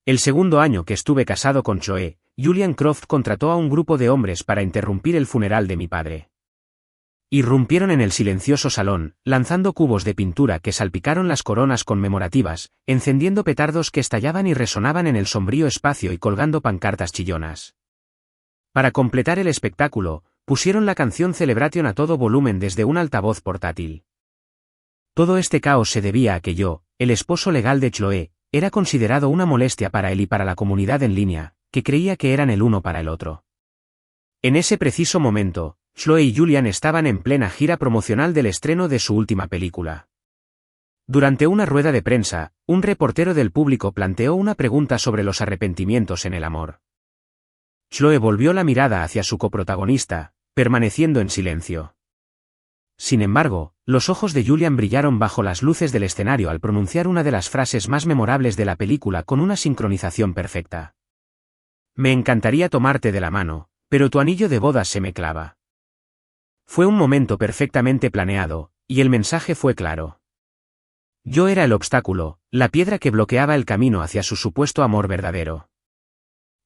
El segundo año que estuve casado con Chloe, Julian Croft contrató a un grupo de hombres para interrumpir el funeral de mi padre. Irrumpieron en el silencioso salón, lanzando cubos de pintura que salpicaron las coronas conmemorativas, encendiendo petardos que estallaban y resonaban en el sombrío espacio y colgando pancartas chillonas. Para completar el espectáculo, pusieron la canción Celebration a todo volumen desde un altavoz portátil. Todo este caos se debía a que yo, el esposo legal de Chloe, era considerado una molestia para él y para la comunidad en línea, que creía que eran el uno para el otro. En ese preciso momento, Chloe y Julian estaban en plena gira promocional del estreno de su última película. Durante una rueda de prensa, un reportero del público planteó una pregunta sobre los arrepentimientos en el amor. Chloe volvió la mirada hacia su coprotagonista, permaneciendo en silencio. Sin embargo, los ojos de Julian brillaron bajo las luces del escenario al pronunciar una de las frases más memorables de la película con una sincronización perfecta. Me encantaría tomarte de la mano, pero tu anillo de bodas se me clava. Fue un momento perfectamente planeado, y el mensaje fue claro. Yo era el obstáculo, la piedra que bloqueaba el camino hacia su supuesto amor verdadero.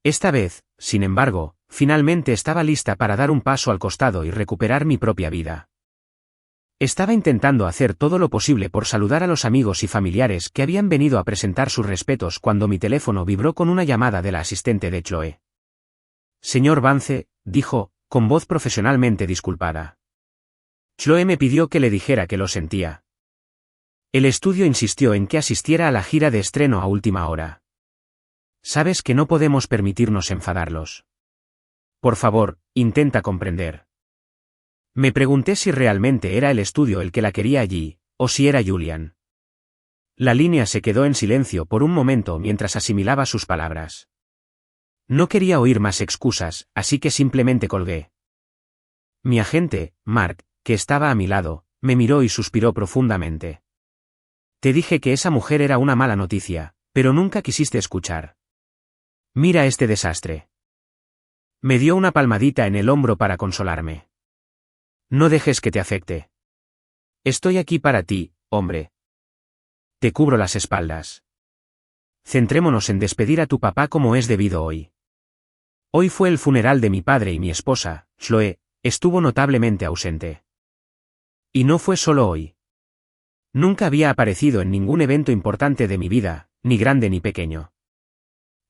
Esta vez, sin embargo, finalmente estaba lista para dar un paso al costado y recuperar mi propia vida. Estaba intentando hacer todo lo posible por saludar a los amigos y familiares que habían venido a presentar sus respetos cuando mi teléfono vibró con una llamada de la asistente de Chloe. Señor Vance, dijo, con voz profesionalmente disculpada. Chloe me pidió que le dijera que lo sentía. El estudio insistió en que asistiera a la gira de estreno a última hora. Sabes que no podemos permitirnos enfadarlos. Por favor, intenta comprender. Me pregunté si realmente era el estudio el que la quería allí, o si era Julian. La línea se quedó en silencio por un momento mientras asimilaba sus palabras. No quería oír más excusas, así que simplemente colgué. Mi agente, Mark, que estaba a mi lado, me miró y suspiró profundamente. Te dije que esa mujer era una mala noticia, pero nunca quisiste escuchar. Mira este desastre. Me dio una palmadita en el hombro para consolarme. No dejes que te afecte. Estoy aquí para ti, hombre. Te cubro las espaldas. Centrémonos en despedir a tu papá como es debido hoy. Hoy fue el funeral de mi padre y mi esposa, Chloe, estuvo notablemente ausente. Y no fue solo hoy. Nunca había aparecido en ningún evento importante de mi vida, ni grande ni pequeño.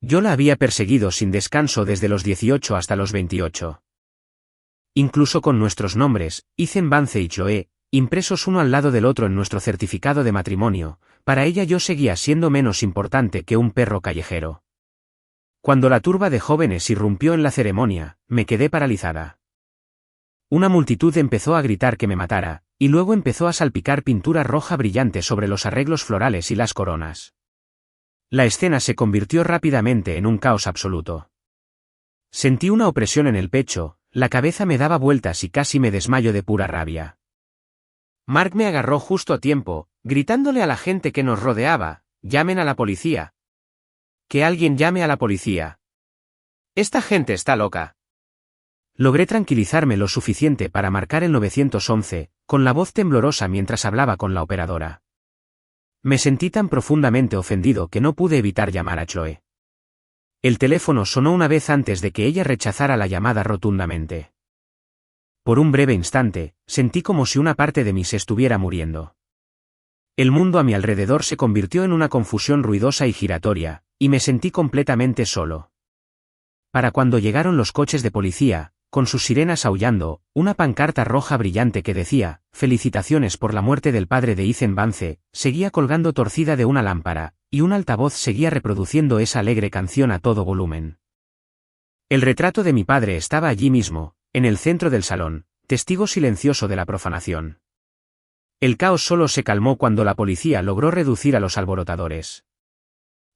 Yo la había perseguido sin descanso desde los 18 hasta los 28. Incluso con nuestros nombres, Ethan Vance y Chloe, impresos uno al lado del otro en nuestro certificado de matrimonio, para ella yo seguía siendo menos importante que un perro callejero. Cuando la turba de jóvenes irrumpió en la ceremonia, me quedé paralizada. Una multitud empezó a gritar que me matara, y luego empezó a salpicar pintura roja brillante sobre los arreglos florales y las coronas. La escena se convirtió rápidamente en un caos absoluto. Sentí una opresión en el pecho, la cabeza me daba vueltas y casi me desmayo de pura rabia. Mark me agarró justo a tiempo, gritándole a la gente que nos rodeaba, llamen a la policía. Que alguien llame a la policía. Esta gente está loca. Logré tranquilizarme lo suficiente para marcar el 911, con la voz temblorosa mientras hablaba con la operadora. Me sentí tan profundamente ofendido que no pude evitar llamar a Chloe. El teléfono sonó una vez antes de que ella rechazara la llamada rotundamente. Por un breve instante, sentí como si una parte de mí se estuviera muriendo. El mundo a mi alrededor se convirtió en una confusión ruidosa y giratoria, y me sentí completamente solo. Para cuando llegaron los coches de policía, con sus sirenas aullando, una pancarta roja brillante que decía, «Felicitaciones por la muerte del padre de Ethan Vance», seguía colgando torcida de una lámpara, y un altavoz seguía reproduciendo esa alegre canción a todo volumen. El retrato de mi padre estaba allí mismo, en el centro del salón, testigo silencioso de la profanación. El caos solo se calmó cuando la policía logró reducir a los alborotadores.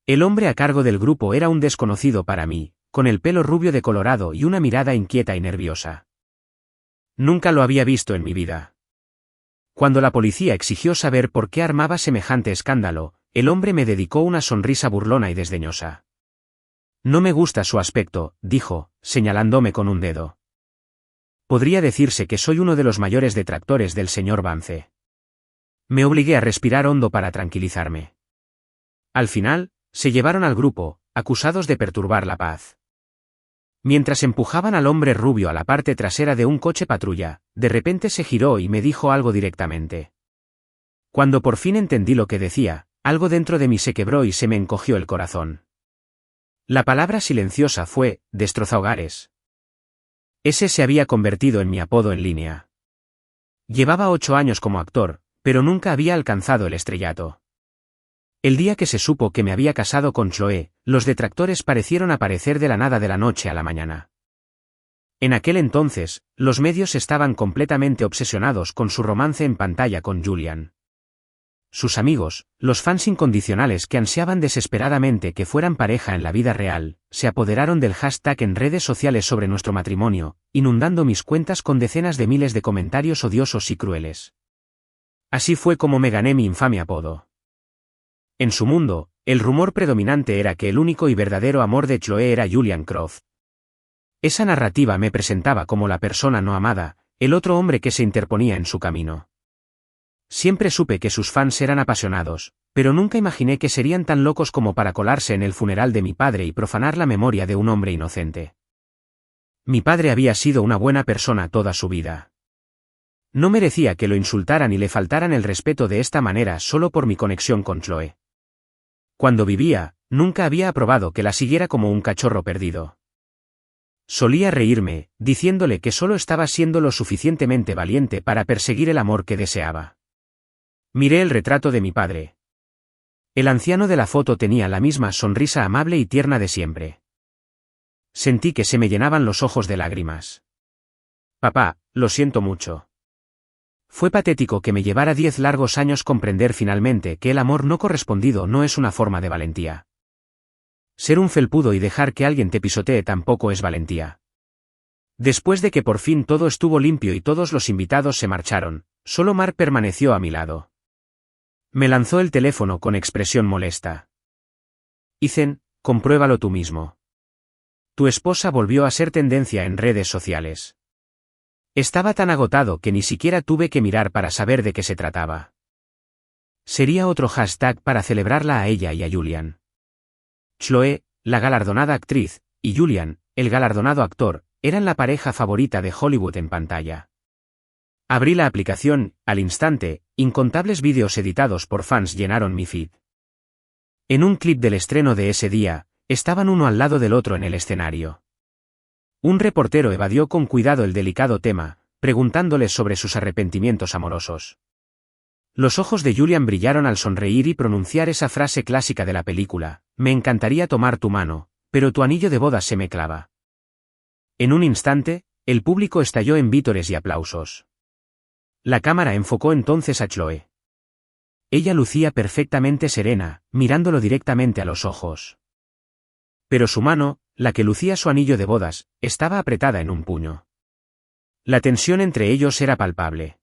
El hombre a cargo del grupo era un desconocido para mí, con el pelo rubio decolorado y una mirada inquieta y nerviosa. Nunca lo había visto en mi vida. Cuando la policía exigió saber por qué armaba semejante escándalo, el hombre me dedicó una sonrisa burlona y desdeñosa. No me gusta su aspecto, dijo, señalándome con un dedo. Podría decirse que soy uno de los mayores detractores del señor Vance. Me obligué a respirar hondo para tranquilizarme. Al final, se llevaron al grupo, acusados de perturbar la paz. Mientras empujaban al hombre rubio a la parte trasera de un coche patrulla, de repente se giró y me dijo algo directamente. Cuando por fin entendí lo que decía, algo dentro de mí se quebró y se me encogió el corazón. La palabra silenciosa fue, destrozahogares. Ese se había convertido en mi apodo en línea. Llevaba 8 años como actor, pero nunca había alcanzado el estrellato. El día que se supo que me había casado con Chloe, los detractores parecieron aparecer de la nada de la noche a la mañana. En aquel entonces, los medios estaban completamente obsesionados con su romance en pantalla con Julian. Sus amigos, los fans incondicionales que ansiaban desesperadamente que fueran pareja en la vida real, se apoderaron del hashtag en redes sociales sobre nuestro matrimonio, inundando mis cuentas con decenas de miles de comentarios odiosos y crueles. Así fue como me gané mi infame apodo. En su mundo, el rumor predominante era que el único y verdadero amor de Chloe era Julian Croft. Esa narrativa me presentaba como la persona no amada, el otro hombre que se interponía en su camino. Siempre supe que sus fans eran apasionados, pero nunca imaginé que serían tan locos como para colarse en el funeral de mi padre y profanar la memoria de un hombre inocente. Mi padre había sido una buena persona toda su vida. No merecía que lo insultaran y le faltaran el respeto de esta manera solo por mi conexión con Chloe. Cuando vivía, nunca había aprobado que la siguiera como un cachorro perdido. Solía reírme, diciéndole que solo estaba siendo lo suficientemente valiente para perseguir el amor que deseaba. Miré el retrato de mi padre. El anciano de la foto tenía la misma sonrisa amable y tierna de siempre. Sentí que se me llenaban los ojos de lágrimas. Papá, lo siento mucho. Fue patético que me llevara 10 largos años comprender finalmente que el amor no correspondido no es una forma de valentía. Ser un felpudo y dejar que alguien te pisotee tampoco es valentía. Después de que por fin todo estuvo limpio y todos los invitados se marcharon, solo Mark permaneció a mi lado. Me lanzó el teléfono con expresión molesta. Ethan, compruébalo tú mismo. Tu esposa volvió a ser tendencia en redes sociales. Estaba tan agotado que ni siquiera tuve que mirar para saber de qué se trataba. Sería otro hashtag para celebrarla a ella y a Julian. Chloe, la galardonada actriz, y Julian, el galardonado actor, eran la pareja favorita de Hollywood en pantalla. Abrí la aplicación, al instante, incontables vídeos editados por fans llenaron mi feed. En un clip del estreno de ese día, estaban uno al lado del otro en el escenario. Un reportero evadió con cuidado el delicado tema, preguntándoles sobre sus arrepentimientos amorosos. Los ojos de Julian brillaron al sonreír y pronunciar esa frase clásica de la película: me encantaría tomar tu mano, pero tu anillo de bodas se me clava. En un instante, el público estalló en vítores y aplausos. La cámara enfocó entonces a Chloe. Ella lucía perfectamente serena, mirándolo directamente a los ojos. Pero su mano, la que lucía su anillo de bodas, estaba apretada en un puño. La tensión entre ellos era palpable.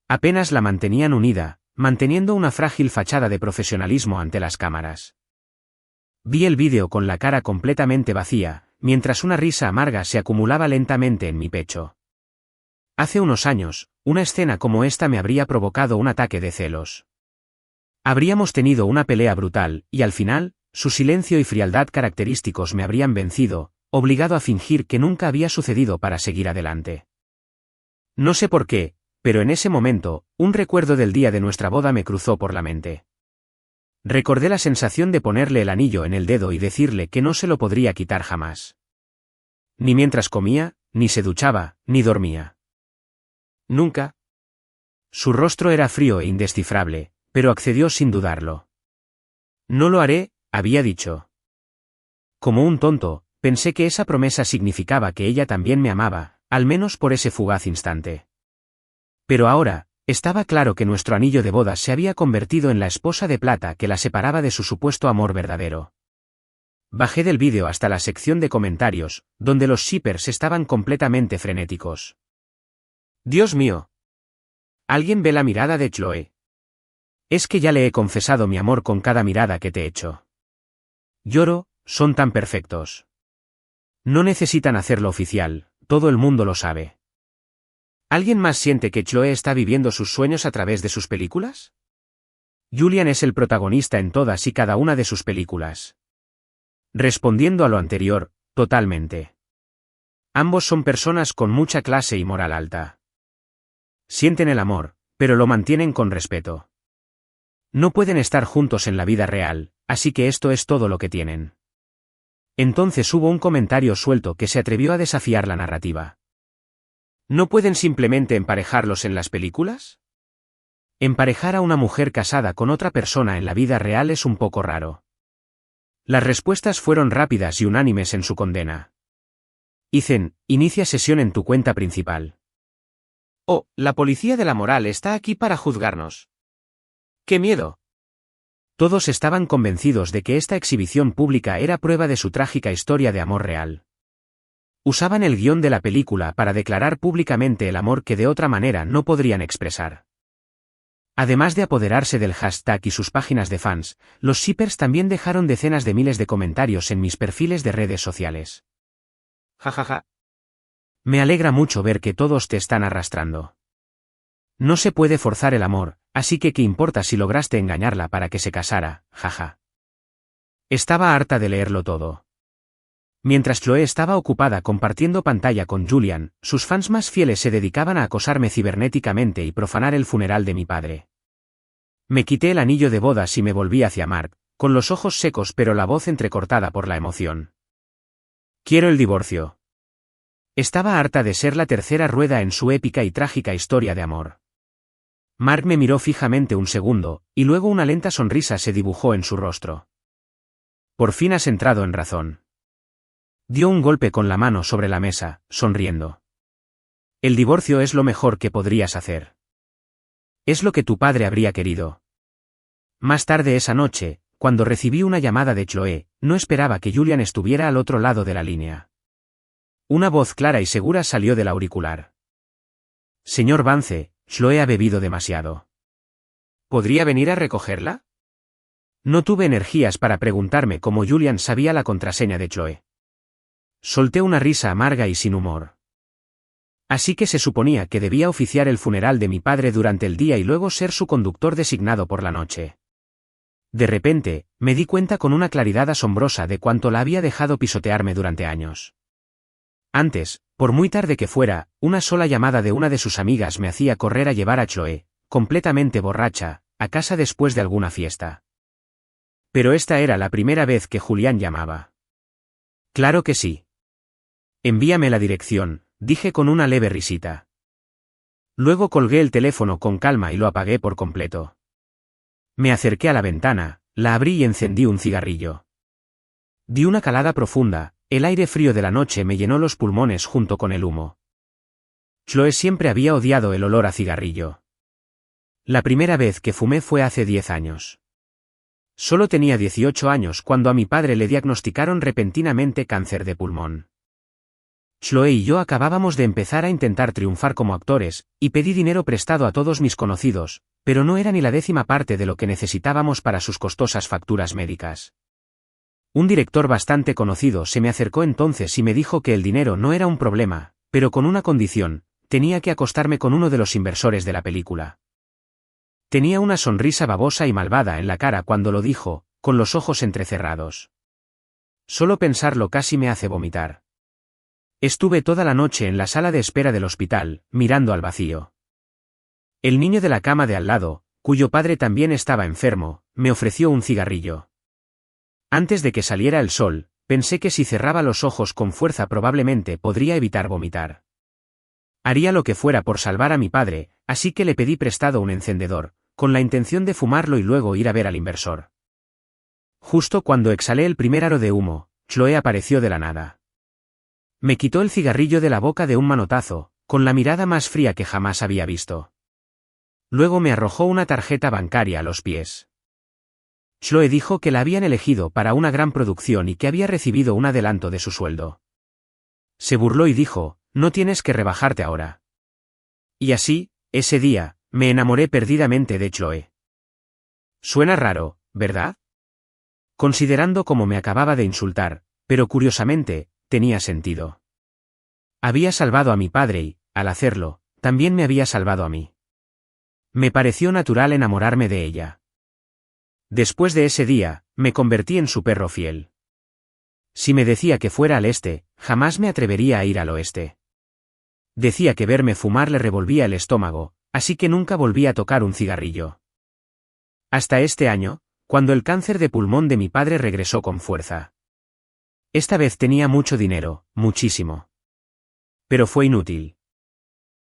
Apenas la mantenían unida, manteniendo una frágil fachada de profesionalismo ante las cámaras. Vi el vídeo con la cara completamente vacía, mientras una risa amarga se acumulaba lentamente en mi pecho. Hace unos años, una escena como esta me habría provocado un ataque de celos. Habríamos tenido una pelea brutal, y al final, su silencio y frialdad característicos me habrían vencido, obligado a fingir que nunca había sucedido para seguir adelante. No sé por qué, pero en ese momento, un recuerdo del día de nuestra boda me cruzó por la mente. Recordé la sensación de ponerle el anillo en el dedo y decirle que no se lo podría quitar jamás. Ni mientras comía, ni se duchaba, ni dormía. Nunca. Su rostro era frío e indescifrable, pero accedió sin dudarlo. No lo haré, había dicho. Como un tonto, pensé que esa promesa significaba que ella también me amaba, al menos por ese fugaz instante. Pero ahora, estaba claro que nuestro anillo de bodas se había convertido en la esposa de plata que la separaba de su supuesto amor verdadero. Bajé del vídeo hasta la sección de comentarios, donde los shippers estaban completamente frenéticos. Dios mío. ¿Alguien ve la mirada de Chloe? Es que ya le he confesado mi amor con cada mirada que te echo. Lloro, son tan perfectos. No necesitan hacerlo oficial, todo el mundo lo sabe. ¿Alguien más siente que Chloe está viviendo sus sueños a través de sus películas? Julian es el protagonista en todas y cada una de sus películas. Respondiendo a lo anterior, totalmente. Ambos son personas con mucha clase y moral alta. Sienten el amor, pero lo mantienen con respeto. No pueden estar juntos en la vida real, así que esto es todo lo que tienen. Entonces hubo un comentario suelto que se atrevió a desafiar la narrativa. ¿No pueden simplemente emparejarlos en las películas? Emparejar a una mujer casada con otra persona en la vida real es un poco raro. Las respuestas fueron rápidas y unánimes en su condena. Ethan, inicia sesión en tu cuenta principal. Oh, la policía de la moral está aquí para juzgarnos. ¡Qué miedo! Todos estaban convencidos de que esta exhibición pública era prueba de su trágica historia de amor real. Usaban el guión de la película para declarar públicamente el amor que de otra manera no podrían expresar. Además de apoderarse del hashtag y sus páginas de fans, los shippers también dejaron decenas de miles de comentarios en mis perfiles de redes sociales. Jajaja. Me alegra mucho ver que todos te están arrastrando. No se puede forzar el amor, así que ¿qué importa si lograste engañarla para que se casara? Jaja. Estaba harta de leerlo todo. Mientras Chloe estaba ocupada compartiendo pantalla con Julian, sus fans más fieles se dedicaban a acosarme cibernéticamente y profanar el funeral de mi padre. Me quité el anillo de bodas y me volví hacia Mark, con los ojos secos pero la voz entrecortada por la emoción. Quiero el divorcio. Estaba harta de ser la tercera rueda en su épica y trágica historia de amor. Mark me miró fijamente un segundo, y luego una lenta sonrisa se dibujó en su rostro. Por fin has entrado en razón. Dio un golpe con la mano sobre la mesa, sonriendo. El divorcio es lo mejor que podrías hacer. Es lo que tu padre habría querido. Más tarde esa noche, cuando recibí una llamada de Chloe, no esperaba que Julian estuviera al otro lado de la línea. Una voz clara y segura salió del auricular. Señor Vance, Chloe ha bebido demasiado. ¿Podría venir a recogerla? No tuve energías para preguntarme cómo Julian sabía la contraseña de Chloe. Solté una risa amarga y sin humor. Así que se suponía que debía oficiar el funeral de mi padre durante el día y luego ser su conductor designado por la noche. De repente, me di cuenta con una claridad asombrosa de cuánto la había dejado pisotearme durante años. Antes, por muy tarde que fuera, una sola llamada de una de sus amigas me hacía correr a llevar a Chloe, completamente borracha, a casa después de alguna fiesta. Pero esta era la primera vez que Julián llamaba. Claro que sí. Envíame la dirección, dije con una leve risita. Luego colgué el teléfono con calma y lo apagué por completo. Me acerqué a la ventana, la abrí y encendí un cigarrillo. Di una calada profunda, el aire frío de la noche me llenó los pulmones junto con el humo. Chloe siempre había odiado el olor a cigarrillo. La primera vez que fumé fue hace 10 años. Solo tenía 18 años cuando a mi padre le diagnosticaron repentinamente cáncer de pulmón. Chloe y yo acabábamos de empezar a intentar triunfar como actores, y pedí dinero prestado a todos mis conocidos, pero no era ni la 10ª parte de lo que necesitábamos para sus costosas facturas médicas. Un director bastante conocido se me acercó entonces y me dijo que el dinero no era un problema, pero con una condición: tenía que acostarme con uno de los inversores de la película. Tenía una sonrisa babosa y malvada en la cara cuando lo dijo, con los ojos entrecerrados. Solo pensarlo casi me hace vomitar. Estuve toda la noche en la sala de espera del hospital, mirando al vacío. El niño de la cama de al lado, cuyo padre también estaba enfermo, me ofreció un cigarrillo. Antes de que saliera el sol, pensé que si cerraba los ojos con fuerza probablemente podría evitar vomitar. Haría lo que fuera por salvar a mi padre, así que le pedí prestado un encendedor, con la intención de fumarlo y luego ir a ver al inversor. Justo cuando exhalé el primer aro de humo, Chloe apareció de la nada. Me quitó el cigarrillo de la boca de un manotazo, con la mirada más fría que jamás había visto. Luego me arrojó una tarjeta bancaria a los pies. Chloe dijo que la habían elegido para una gran producción y que había recibido un adelanto de su sueldo. Se burló y dijo: no tienes que rebajarte ahora. Y así, ese día, me enamoré perdidamente de Chloe. Suena raro, ¿verdad? Considerando cómo me acababa de insultar, pero curiosamente, tenía sentido. Había salvado a mi padre y, al hacerlo, también me había salvado a mí. Me pareció natural enamorarme de ella. Después de ese día, me convertí en su perro fiel. Si me decía que fuera al este, jamás me atrevería a ir al oeste. Decía que verme fumar le revolvía el estómago, así que nunca volví a tocar un cigarrillo. Hasta este año, cuando el cáncer de pulmón de mi padre regresó con fuerza. Esta vez tenía mucho dinero, muchísimo. Pero fue inútil.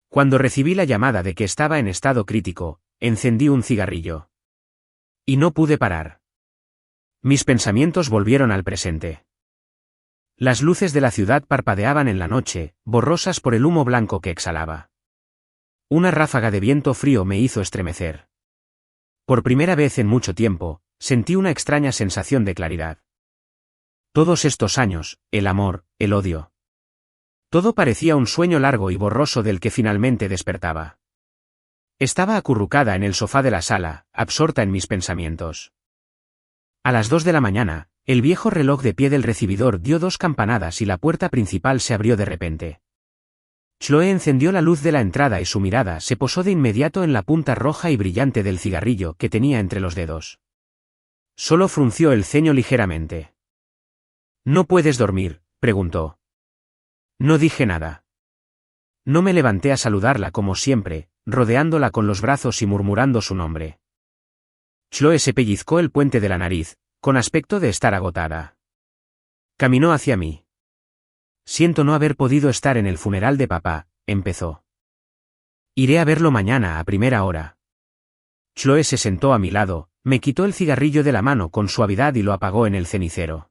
Cuando recibí la llamada de que estaba en estado crítico, encendí un cigarrillo. Y no pude parar. Mis pensamientos volvieron al presente. Las luces de la ciudad parpadeaban en la noche, borrosas por el humo blanco que exhalaba. Una ráfaga de viento frío me hizo estremecer. Por primera vez en mucho tiempo, sentí una extraña sensación de claridad. Todos estos años, el amor, el odio. Todo parecía un sueño largo y borroso del que finalmente despertaba. Estaba acurrucada en el sofá de la sala, absorta en mis pensamientos. A las 2 de la mañana, el viejo reloj de pie del recibidor dio 2 campanadas y la puerta principal se abrió de repente. Chloe encendió la luz de la entrada y su mirada se posó de inmediato en la punta roja y brillante del cigarrillo que tenía entre los dedos. Solo frunció el ceño ligeramente. ¿No puedes dormir?, preguntó. No dije nada. No me levanté a saludarla como siempre, rodeándola con los brazos y murmurando su nombre. Chloe se pellizcó el puente de la nariz, con aspecto de estar agotada. Caminó hacia mí. Siento no haber podido estar en el funeral de papá, empezó. Iré a verlo mañana a primera hora. Chloe se sentó a mi lado, me quitó el cigarrillo de la mano con suavidad y lo apagó en el cenicero.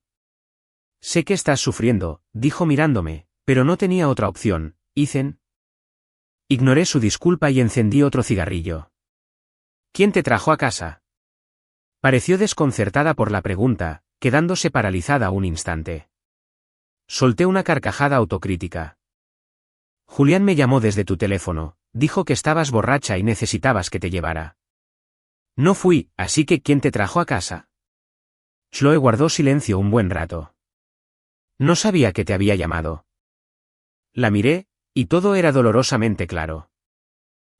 Sé que estás sufriendo, dijo mirándome, pero no tenía otra opción, Ethan. Ignoré su disculpa y encendí otro cigarrillo. ¿Quién te trajo a casa? Pareció desconcertada por la pregunta, quedándose paralizada un instante. Solté una carcajada autocrítica. Julián me llamó desde tu teléfono, dijo que estabas borracha y necesitabas que te llevara. No fui, así que ¿quién te trajo a casa? Chloe guardó silencio un buen rato. No sabía que te había llamado. La miré, y todo era dolorosamente claro.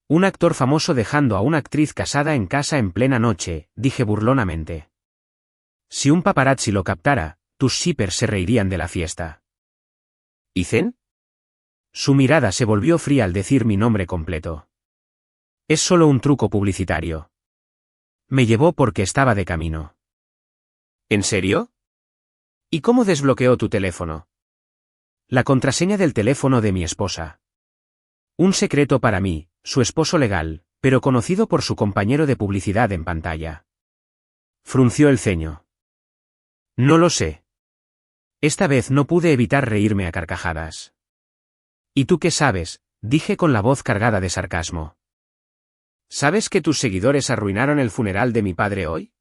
Un actor famoso dejando a una actriz casada en casa en plena noche, dije burlonamente. Si un paparazzi lo captara, tus shippers se reirían de la fiesta. ¿Ethan? Su mirada se volvió fría al decir mi nombre completo. Es solo un truco publicitario. Me llevó porque estaba de camino. ¿En serio? ¿Y cómo desbloqueó tu teléfono? La contraseña del teléfono de mi esposa. Un secreto para mí, su esposo legal, pero conocido por su compañero de publicidad en pantalla. Frunció el ceño. No lo sé. Esta vez no pude evitar reírme a carcajadas. ¿Y tú qué sabes?, dije con la voz cargada de sarcasmo. ¿Sabes que tus seguidores arruinaron el funeral de mi padre hoy?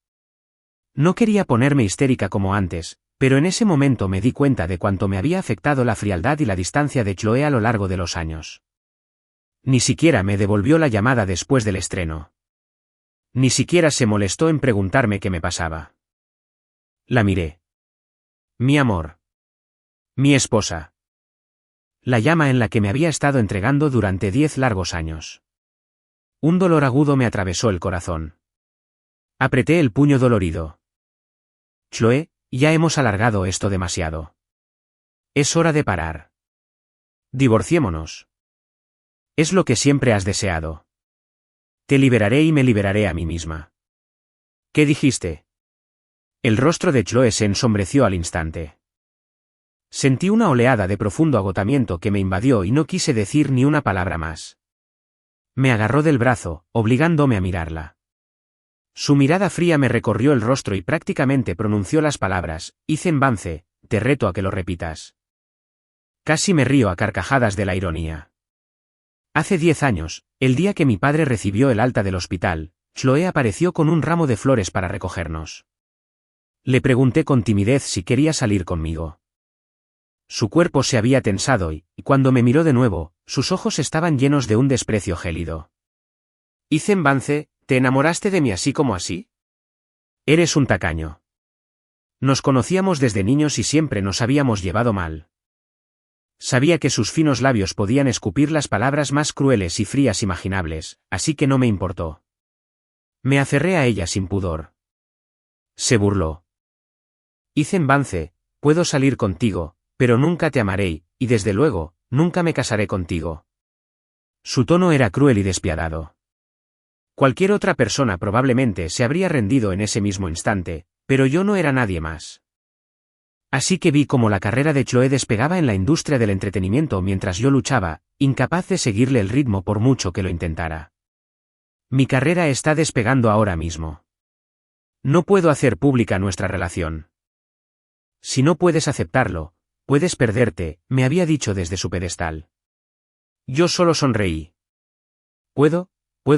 No quería ponerme histérica como antes, pero en ese momento me di cuenta de cuánto me había afectado la frialdad y la distancia de Chloe a lo largo de los años. Ni siquiera me devolvió la llamada después del estreno. Ni siquiera se molestó en preguntarme qué me pasaba. La miré. Mi amor. Mi esposa. La llama en la que me había estado entregando durante 10 largos años. Un dolor agudo me atravesó el corazón. Apreté el puño dolorido. Chloe, ya hemos alargado esto demasiado. Es hora de parar. Divorciémonos. Es lo que siempre has deseado. Te liberaré y me liberaré a mí misma. ¿Qué dijiste? El rostro de Chloe se ensombreció al instante. Sentí una oleada de profundo agotamiento que me invadió y no quise decir ni una palabra más. Me agarró del brazo, obligándome a mirarla. Su mirada fría me recorrió el rostro y prácticamente pronunció las palabras, Ethan Vance, te reto a que lo repitas. Casi me río a carcajadas de la ironía. Hace 10 años, el día que mi padre recibió el alta del hospital, Chloe apareció con un ramo de flores para recogernos. Le pregunté con timidez si quería salir conmigo. Su cuerpo se había tensado y, cuando me miró de nuevo, sus ojos estaban llenos de un desprecio gélido. Ethan Vance, ¿te enamoraste de mí así como así? Eres un tacaño. Nos conocíamos desde niños y siempre nos habíamos llevado mal. Sabía que sus finos labios podían escupir las palabras más crueles y frías imaginables, así que no me importó. Me aferré a ella sin pudor. Se burló. Ethan Vance, puedo salir contigo, pero nunca te amaré, y desde luego, nunca me casaré contigo. Su tono era cruel y despiadado. Cualquier otra persona probablemente se habría rendido en ese mismo instante, pero yo no era nadie más. Así que vi cómo la carrera de Chloe despegaba en la industria del entretenimiento mientras yo luchaba, incapaz de seguirle el ritmo por mucho que lo intentara. Mi carrera está despegando ahora mismo. No puedo hacer pública nuestra relación. Si no puedes aceptarlo, puedes perderte, me había dicho desde su pedestal. Yo solo sonreí. Puedo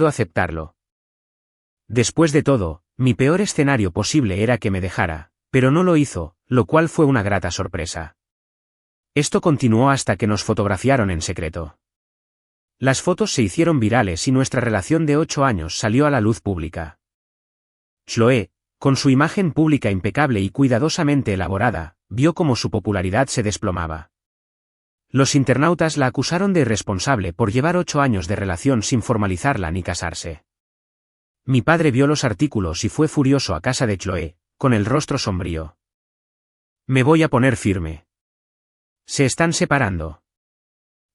aceptarlo. Después de todo, mi peor escenario posible era que me dejara, pero no lo hizo, lo cual fue una grata sorpresa. Esto continuó hasta que nos fotografiaron en secreto. Las fotos se hicieron virales y nuestra relación de 8 años salió a la luz pública. Chloe, con su imagen pública impecable y cuidadosamente elaborada, vio cómo su popularidad se desplomaba. Los internautas la acusaron de irresponsable por llevar 8 años de relación sin formalizarla ni casarse. Mi padre vio los artículos y fue furioso a casa de Chloe, con el rostro sombrío. Me voy a poner firme. Se están separando.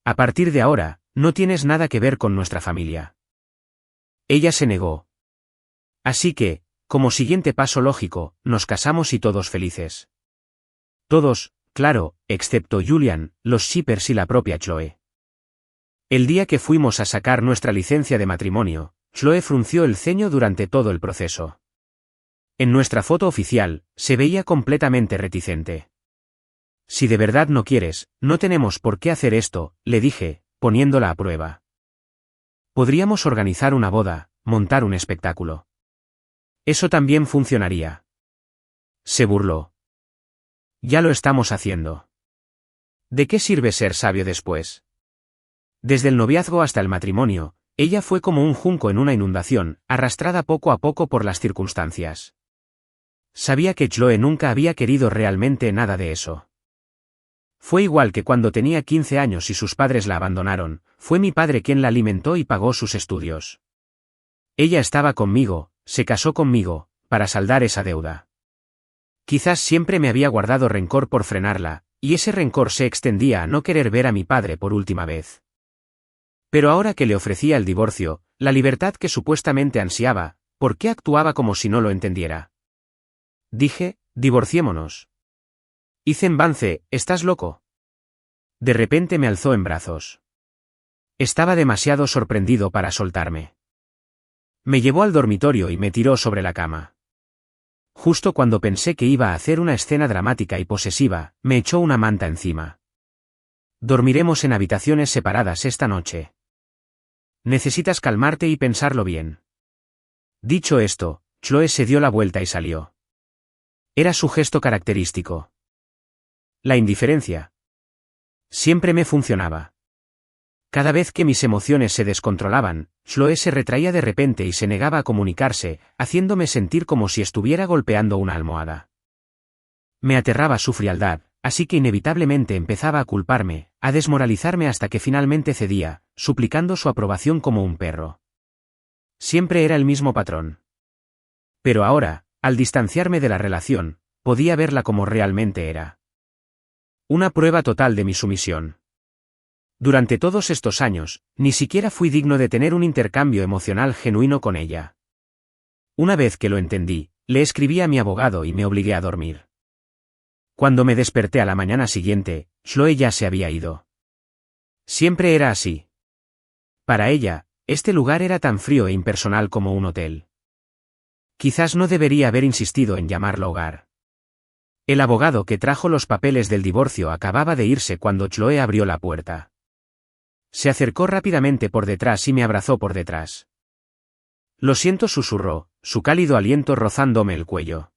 A partir de ahora, no tienes nada que ver con nuestra familia. Ella se negó. Así que, como siguiente paso lógico, nos casamos y todos felices. Todos, claro, excepto Julian, los shippers y la propia Chloe. El día que fuimos a sacar nuestra licencia de matrimonio, Chloe frunció el ceño durante todo el proceso. En nuestra foto oficial, se veía completamente reticente. Si de verdad no quieres, no tenemos por qué hacer esto, le dije, poniéndola a prueba. Podríamos organizar una boda, montar un espectáculo. Eso también funcionaría. Se burló. Ya lo estamos haciendo. ¿De qué sirve ser sabio después? Desde el noviazgo hasta el matrimonio, ella fue como un junco en una inundación, arrastrada poco a poco por las circunstancias. Sabía que Chloe nunca había querido realmente nada de eso. Fue igual que cuando tenía 15 años y sus padres la abandonaron, fue mi padre quien la alimentó y pagó sus estudios. Ella estaba conmigo, se casó conmigo, para saldar esa deuda. Quizás siempre me había guardado rencor por frenarla, y ese rencor se extendía a no querer ver a mi padre por última vez. Pero ahora que le ofrecía el divorcio, la libertad que supuestamente ansiaba, ¿por qué actuaba como si no lo entendiera? Dije, divorciémonos. Hice Vance, ¿estás loco? De repente me alzó en brazos. Estaba demasiado sorprendido para soltarme. Me llevó al dormitorio y me tiró sobre la cama. Justo cuando pensé que iba a hacer una escena dramática y posesiva, me echó una manta encima. Dormiremos en habitaciones separadas esta noche. Necesitas calmarte y pensarlo bien. Dicho esto, Chloe se dio la vuelta y salió. Era su gesto característico. La indiferencia. Siempre me funcionaba. Cada vez que mis emociones se descontrolaban, Chloe se retraía de repente y se negaba a comunicarse, haciéndome sentir como si estuviera golpeando una almohada. Me aterraba su frialdad, así que inevitablemente empezaba a culparme, a desmoralizarme hasta que finalmente cedía, suplicando su aprobación como un perro. Siempre era el mismo patrón. Pero ahora, al distanciarme de la relación, podía verla como realmente era. Una prueba total de mi sumisión. Durante todos estos años, ni siquiera fui digno de tener un intercambio emocional genuino con ella. Una vez que lo entendí, le escribí a mi abogado y me obligué a dormir. Cuando me desperté a la mañana siguiente, Chloe ya se había ido. Siempre era así. Para ella, este lugar era tan frío e impersonal como un hotel. Quizás no debería haber insistido en llamarlo hogar. El abogado que trajo los papeles del divorcio acababa de irse cuando Chloe abrió la puerta. Se acercó rápidamente por detrás y me abrazó por detrás. Lo siento, susurró, su cálido aliento rozándome el cuello.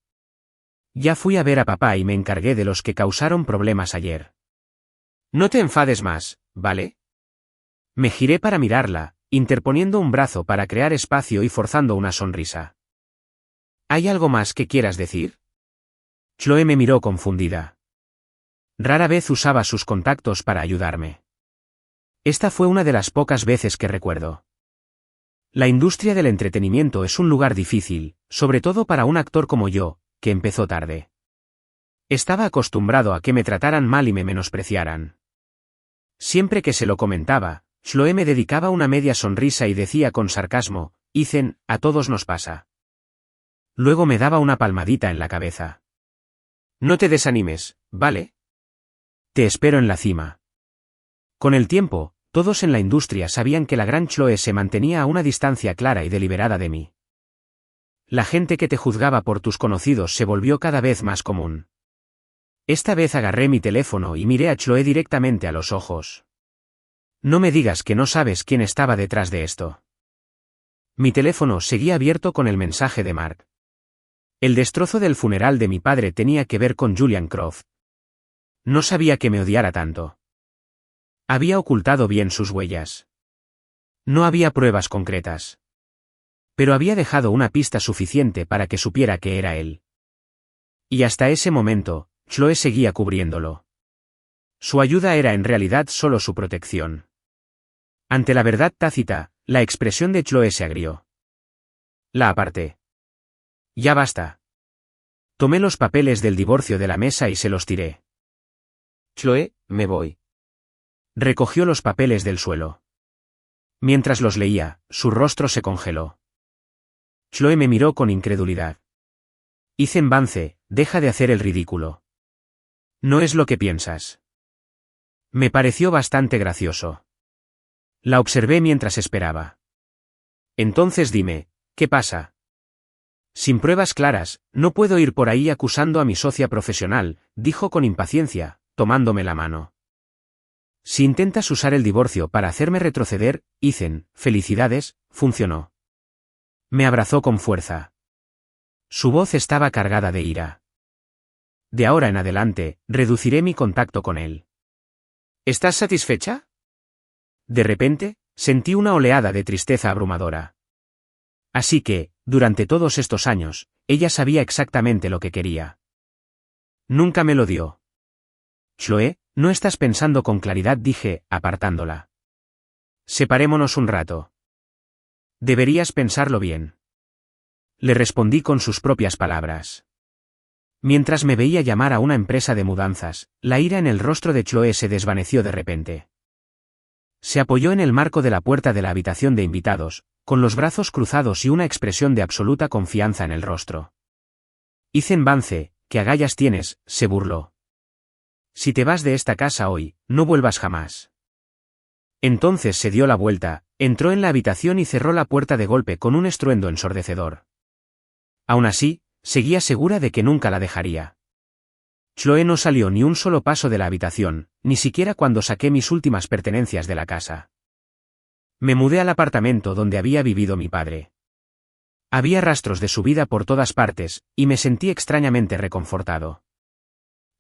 Ya fui a ver a papá y me encargué de los que causaron problemas ayer. No te enfades más, ¿vale? Me giré para mirarla, interponiendo un brazo para crear espacio y forzando una sonrisa. ¿Hay algo más que quieras decir? Chloe me miró confundida. Rara vez usaba sus contactos para ayudarme. Esta fue una de las pocas veces que recuerdo. La industria del entretenimiento es un lugar difícil, sobre todo para un actor como yo, que empezó tarde. Estaba acostumbrado a que me trataran mal y me menospreciaran. Siempre que se lo comentaba, Chloe me dedicaba una media sonrisa y decía con sarcasmo, Ethan, a todos nos pasa. Luego me daba una palmadita en la cabeza. No te desanimes, ¿vale? Te espero en la cima. Con el tiempo, todos en la industria sabían que la gran Chloe se mantenía a una distancia clara y deliberada de mí. La gente que te juzgaba por tus conocidos se volvió cada vez más común. Esta vez agarré mi teléfono y miré a Chloe directamente a los ojos. No me digas que no sabes quién estaba detrás de esto. Mi teléfono seguía abierto con el mensaje de Mark. El destrozo del funeral de mi padre tenía que ver con Julian Croft. No sabía que me odiara tanto. Había ocultado bien sus huellas. No había pruebas concretas. Pero había dejado una pista suficiente para que supiera que era él. Y hasta ese momento, Chloe seguía cubriéndolo. Su ayuda era en realidad solo su protección. Ante la verdad tácita, la expresión de Chloe se agrió. La aparté. Ya basta. Tomé los papeles del divorcio de la mesa y se los tiré. Chloe, me voy. Recogió los papeles del suelo. Mientras los leía, su rostro se congeló. Chloe me miró con incredulidad. Ethan Vance, deja de hacer el ridículo. No es lo que piensas. Me pareció bastante gracioso. La observé mientras esperaba. Entonces dime, ¿qué pasa? Sin pruebas claras, no puedo ir por ahí acusando a mi socia profesional, dijo con impaciencia, tomándome la mano. Si intentas usar el divorcio para hacerme retroceder, Ethan, felicidades, funcionó. Me abrazó con fuerza. Su voz estaba cargada de ira. De ahora en adelante, reduciré mi contacto con él. ¿Estás satisfecha? De repente, sentí una oleada de tristeza abrumadora. Así que, durante todos estos años, ella sabía exactamente lo que quería. Nunca me lo dio. Chloe, no estás pensando con claridad, dije, apartándola. Separémonos un rato. Deberías pensarlo bien. Le respondí con sus propias palabras. Mientras me veía llamar a una empresa de mudanzas, la ira en el rostro de Chloe se desvaneció de repente. Se apoyó en el marco de la puerta de la habitación de invitados, con los brazos cruzados y una expresión de absoluta confianza en el rostro. Ethan Vance, ¿qué agallas tienes?, se burló. Si te vas de esta casa hoy, no vuelvas jamás. Entonces se dio la vuelta, entró en la habitación y cerró la puerta de golpe con un estruendo ensordecedor. Aún así, seguía segura de que nunca la dejaría. Chloe no salió ni un solo paso de la habitación, ni siquiera cuando saqué mis últimas pertenencias de la casa. Me mudé al apartamento donde había vivido mi padre. Había rastros de su vida por todas partes, y me sentí extrañamente reconfortado.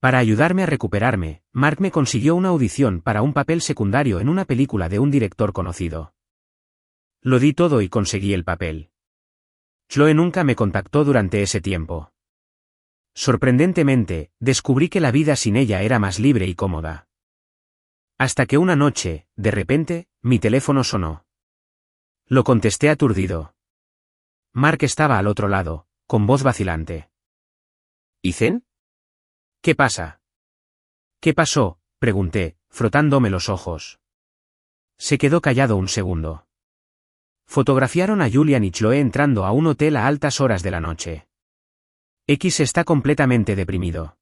Para ayudarme a recuperarme, Mark me consiguió una audición para un papel secundario en una película de un director conocido. Lo di todo y conseguí el papel. Chloe nunca me contactó durante ese tiempo. Sorprendentemente, descubrí que la vida sin ella era más libre y cómoda. Hasta que una noche, de repente, mi teléfono sonó. Lo contesté aturdido. Mark estaba al otro lado, con voz vacilante. ¿Ethan? ¿Qué pasa? ¿Qué pasó?, pregunté, frotándome los ojos. Se quedó callado un segundo. Fotografiaron a Julian y Chloe entrando a un hotel a altas horas de la noche. X está completamente deprimido.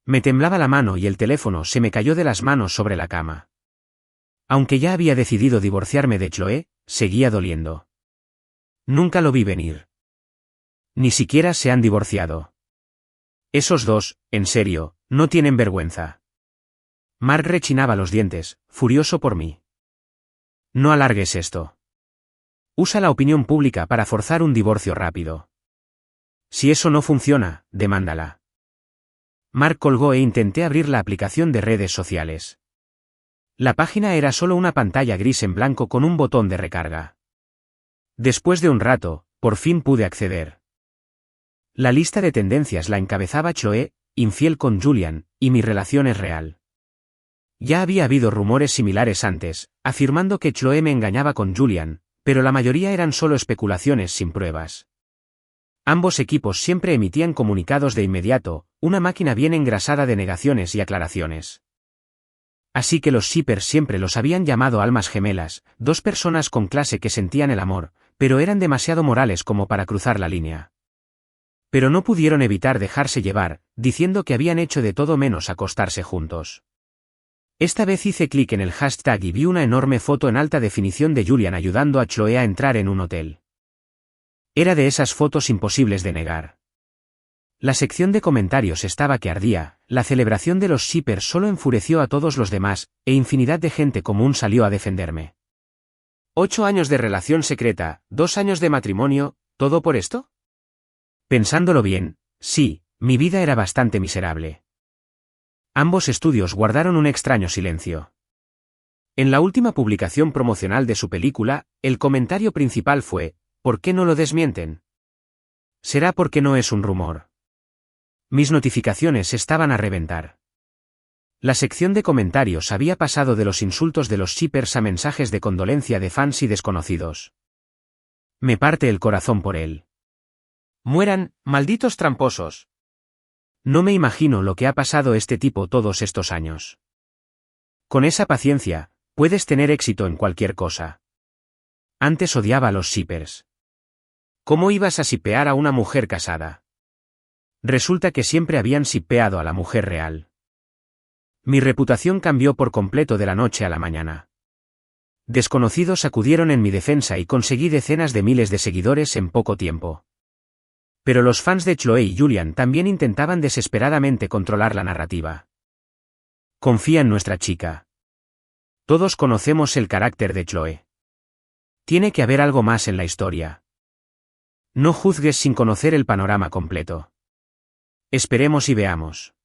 Me temblaba la mano y el teléfono se me cayó de las manos sobre la cama. Aunque ya había decidido divorciarme de Chloe, seguía doliendo. Nunca lo vi venir. Ni siquiera se han divorciado. Esos dos, en serio, no tienen vergüenza. Mark rechinaba los dientes, furioso por mí. No alargues esto. Usa la opinión pública para forzar un divorcio rápido. Si eso no funciona, demándala. Mark colgó e intenté abrir la aplicación de redes sociales. La página era solo una pantalla gris en blanco con un botón de recarga. Después de un rato, por fin pude acceder. La lista de tendencias la encabezaba Chloe, infiel con Julian, y mi relación es real. Ya había habido rumores similares antes, afirmando que Chloe me engañaba con Julian, pero la mayoría eran solo especulaciones sin pruebas. Ambos equipos siempre emitían comunicados de inmediato, una máquina bien engrasada de negaciones y aclaraciones. Así que los shippers siempre los habían llamado almas gemelas, dos personas con clase que sentían el amor, pero eran demasiado morales como para cruzar la línea. Pero no pudieron evitar dejarse llevar, diciendo que habían hecho de todo menos acostarse juntos. Esta vez hice clic en el hashtag y vi una enorme foto en alta definición de Julian ayudando a Chloe a entrar en un hotel. Era de esas fotos imposibles de negar. La sección de comentarios estaba que ardía, la celebración de los shippers solo enfureció a todos los demás, e infinidad de gente común salió a defenderme. 8 años de relación secreta, 2 años de matrimonio, ¿todo por esto? Pensándolo bien, sí, mi vida era bastante miserable. Ambos estudios guardaron un extraño silencio. En la última publicación promocional de su película, el comentario principal fue, ¿por qué no lo desmienten? ¿Será porque no es un rumor? Mis notificaciones estaban a reventar. La sección de comentarios había pasado de los insultos de los shippers a mensajes de condolencia de fans y desconocidos. Me parte el corazón por él. Mueran, malditos tramposos. No me imagino lo que ha pasado este tipo todos estos años. Con esa paciencia, puedes tener éxito en cualquier cosa. Antes odiaba a los shippers. ¿Cómo ibas a shippear a una mujer casada? Resulta que siempre habían shippeado a la mujer real. Mi reputación cambió por completo de la noche a la mañana. Desconocidos acudieron en mi defensa y conseguí decenas de miles de seguidores en poco tiempo. Pero los fans de Chloe y Julian también intentaban desesperadamente controlar la narrativa. Confía en nuestra chica. Todos conocemos el carácter de Chloe. Tiene que haber algo más en la historia. No juzgues sin conocer el panorama completo. Esperemos y veamos.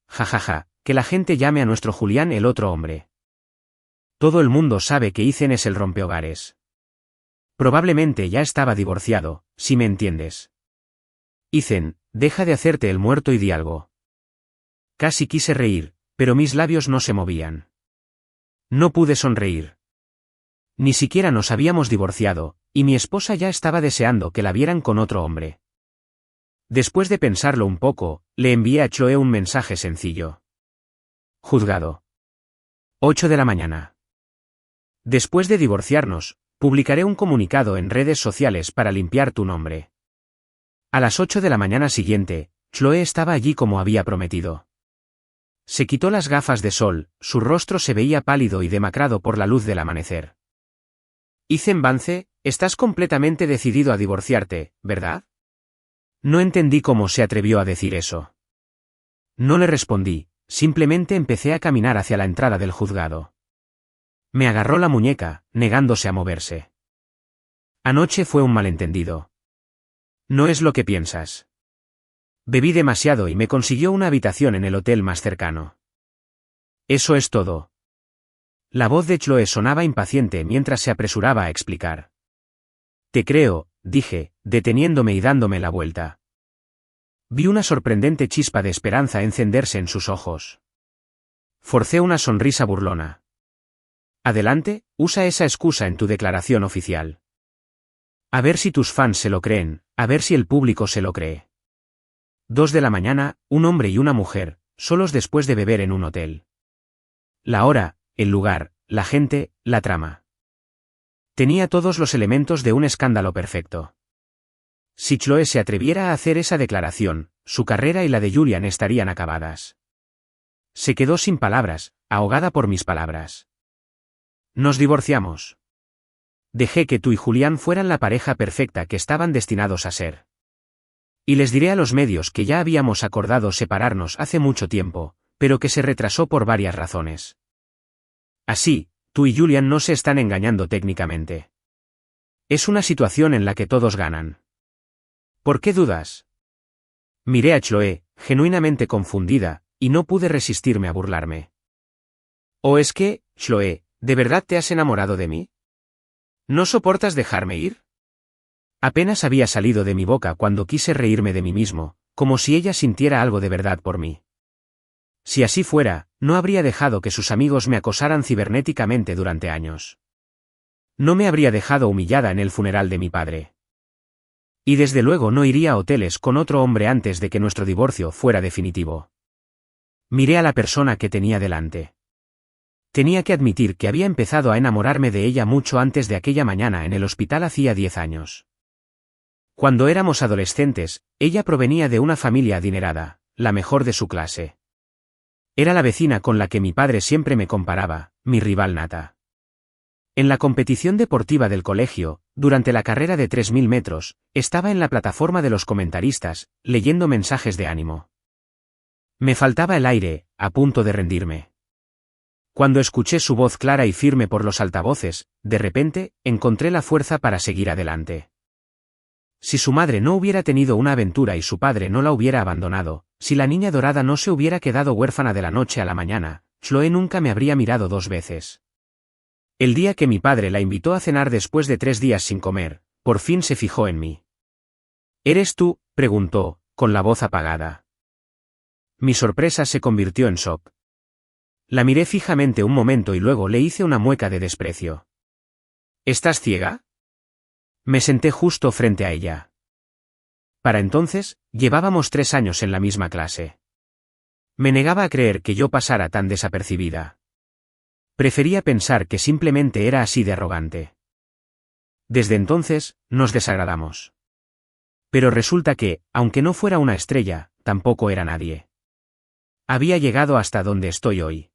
Jajaja, que la gente llame a nuestro Julián el otro hombre. Todo el mundo sabe que Ethan es el rompehogares. Probablemente ya estaba divorciado, si me entiendes. Ethan, deja de hacerte el muerto y di algo. Casi quise reír, pero mis labios no se movían. No pude sonreír. Ni siquiera nos habíamos divorciado, y mi esposa ya estaba deseando que la vieran con otro hombre. Después de pensarlo un poco, le envié a Chloe un mensaje sencillo. Juzgado. 8 de la mañana. Después de divorciarnos, publicaré un comunicado en redes sociales para limpiar tu nombre. A las 8 de la mañana siguiente, Chloe estaba allí como había prometido. Se quitó las gafas de sol, su rostro se veía pálido y demacrado por la luz del amanecer. Ethan Vance, estás completamente decidido a divorciarte, ¿verdad? No entendí cómo se atrevió a decir eso. No le respondí, simplemente empecé a caminar hacia la entrada del juzgado. Me agarró la muñeca, negándose a moverse. Anoche fue un malentendido. No es lo que piensas. Bebí demasiado y me consiguió una habitación en el hotel más cercano. Eso es todo. La voz de Chloe sonaba impaciente mientras se apresuraba a explicar. Te creo, dije, deteniéndome y dándome la vuelta. Vi una sorprendente chispa de esperanza encenderse en sus ojos. Forcé una sonrisa burlona. Adelante, usa esa excusa en tu declaración oficial. A ver si tus fans se lo creen, a ver si el público se lo cree. 2 de la mañana, un hombre y una mujer, solos después de beber en un hotel. La hora, el lugar, la gente, la trama. Tenía todos los elementos de un escándalo perfecto. Si Chloe se atreviera a hacer esa declaración, su carrera y la de Julian estarían acabadas. Se quedó sin palabras, ahogada por mis palabras. Nos divorciamos. Dejé que tú y Julián fueran la pareja perfecta que estaban destinados a ser. Y les diré a los medios que ya habíamos acordado separarnos hace mucho tiempo, pero que se retrasó por varias razones. Así, tú y Julian no se están engañando técnicamente. Es una situación en la que todos ganan. ¿Por qué dudas? Miré a Chloe, genuinamente confundida, y no pude resistirme a burlarme. ¿O es que, Chloe, de verdad te has enamorado de mí? ¿No soportas dejarme ir? Apenas había salido de mi boca cuando quise reírme de mí mismo, como si ella sintiera algo de verdad por mí. Si así fuera, no habría dejado que sus amigos me acosaran cibernéticamente durante años. No me habría dejado humillada en el funeral de mi padre. Y desde luego no iría a hoteles con otro hombre antes de que nuestro divorcio fuera definitivo. Miré a la persona que tenía delante. Tenía que admitir que había empezado a enamorarme de ella mucho antes de aquella mañana en el hospital hacía 10 años. Cuando éramos adolescentes, ella provenía de una familia adinerada, la mejor de su clase. Era la vecina con la que mi padre siempre me comparaba, mi rival nata. En la competición deportiva del colegio, durante la carrera de 3000 metros, estaba en la plataforma de los comentaristas, leyendo mensajes de ánimo. Me faltaba el aire, a punto de rendirme. Cuando escuché su voz clara y firme por los altavoces, de repente, encontré la fuerza para seguir adelante. Si su madre no hubiera tenido una aventura y su padre no la hubiera abandonado, si la niña dorada no se hubiera quedado huérfana de la noche a la mañana, Chloe nunca me habría mirado 2 veces. El día que mi padre la invitó a cenar después de 3 días sin comer, por fin se fijó en mí. ¿Eres tú?, preguntó, con la voz apagada. Mi sorpresa se convirtió en shock. La miré fijamente un momento y luego le hice una mueca de desprecio. ¿Estás ciega? Me senté justo frente a ella. Para entonces, llevábamos 3 años en la misma clase. Me negaba a creer que yo pasara tan desapercibida. Prefería pensar que simplemente era así de arrogante. Desde entonces, nos desagradamos. Pero resulta que, aunque no fuera una estrella, tampoco era nadie. Había llegado hasta donde estoy hoy.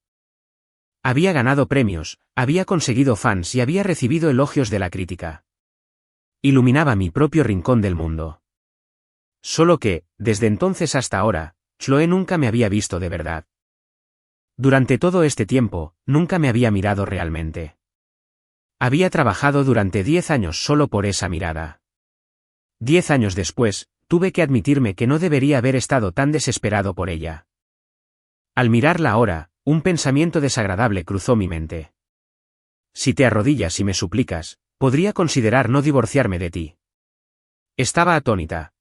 Había ganado premios, había conseguido fans y había recibido elogios de la crítica. Iluminaba mi propio rincón del mundo. Solo que, desde entonces hasta ahora, Chloe nunca me había visto de verdad. Durante todo este tiempo, nunca me había mirado realmente. Había trabajado durante 10 años solo por esa mirada. 10 años después, tuve que admitirme que no debería haber estado tan desesperado por ella. Al mirarla ahora, un pensamiento desagradable cruzó mi mente. Si te arrodillas y me suplicas, podría considerar no divorciarme de ti. Estaba atónita.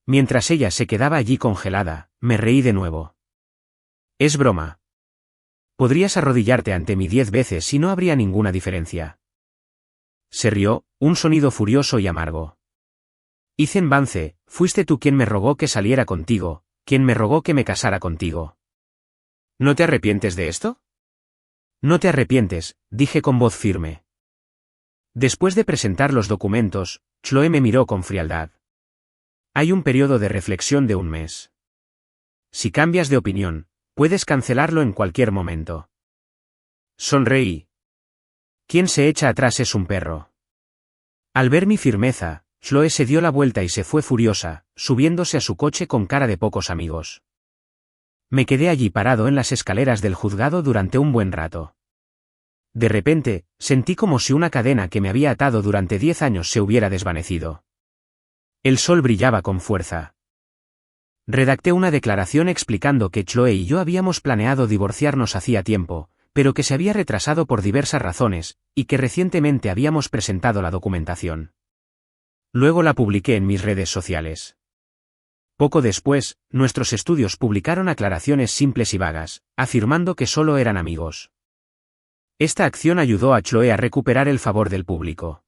Mientras ella se quedaba allí congelada, me reí de nuevo. Es broma. Podrías arrodillarte ante mí 10 veces y no habría ninguna diferencia. Se rió, un sonido furioso y amargo. Ethan Vance, fuiste tú quien me rogó que saliera contigo, quien me rogó que me casara contigo. ¿No te arrepientes de esto? No te arrepientes, dije con voz firme. Después de presentar los documentos, Chloe me miró con frialdad. Hay un periodo de reflexión de 1 mes. Si cambias de opinión, puedes cancelarlo en cualquier momento. Sonreí. Quien se echa atrás es un perro. Al ver mi firmeza, Chloe se dio la vuelta y se fue furiosa, subiéndose a su coche con cara de pocos amigos. Me quedé allí parado en las escaleras del juzgado durante un buen rato. De repente, sentí como si una cadena que me había atado durante 10 años se hubiera desvanecido. El sol brillaba con fuerza. Redacté una declaración explicando que Chloe y yo habíamos planeado divorciarnos hacía tiempo, pero que se había retrasado por diversas razones, y que recientemente habíamos presentado la documentación. Luego la publiqué en mis redes sociales. Poco después, nuestros estudios publicaron aclaraciones simples y vagas, afirmando que solo eran amigos. Esta acción ayudó a Chloe a recuperar el favor del público.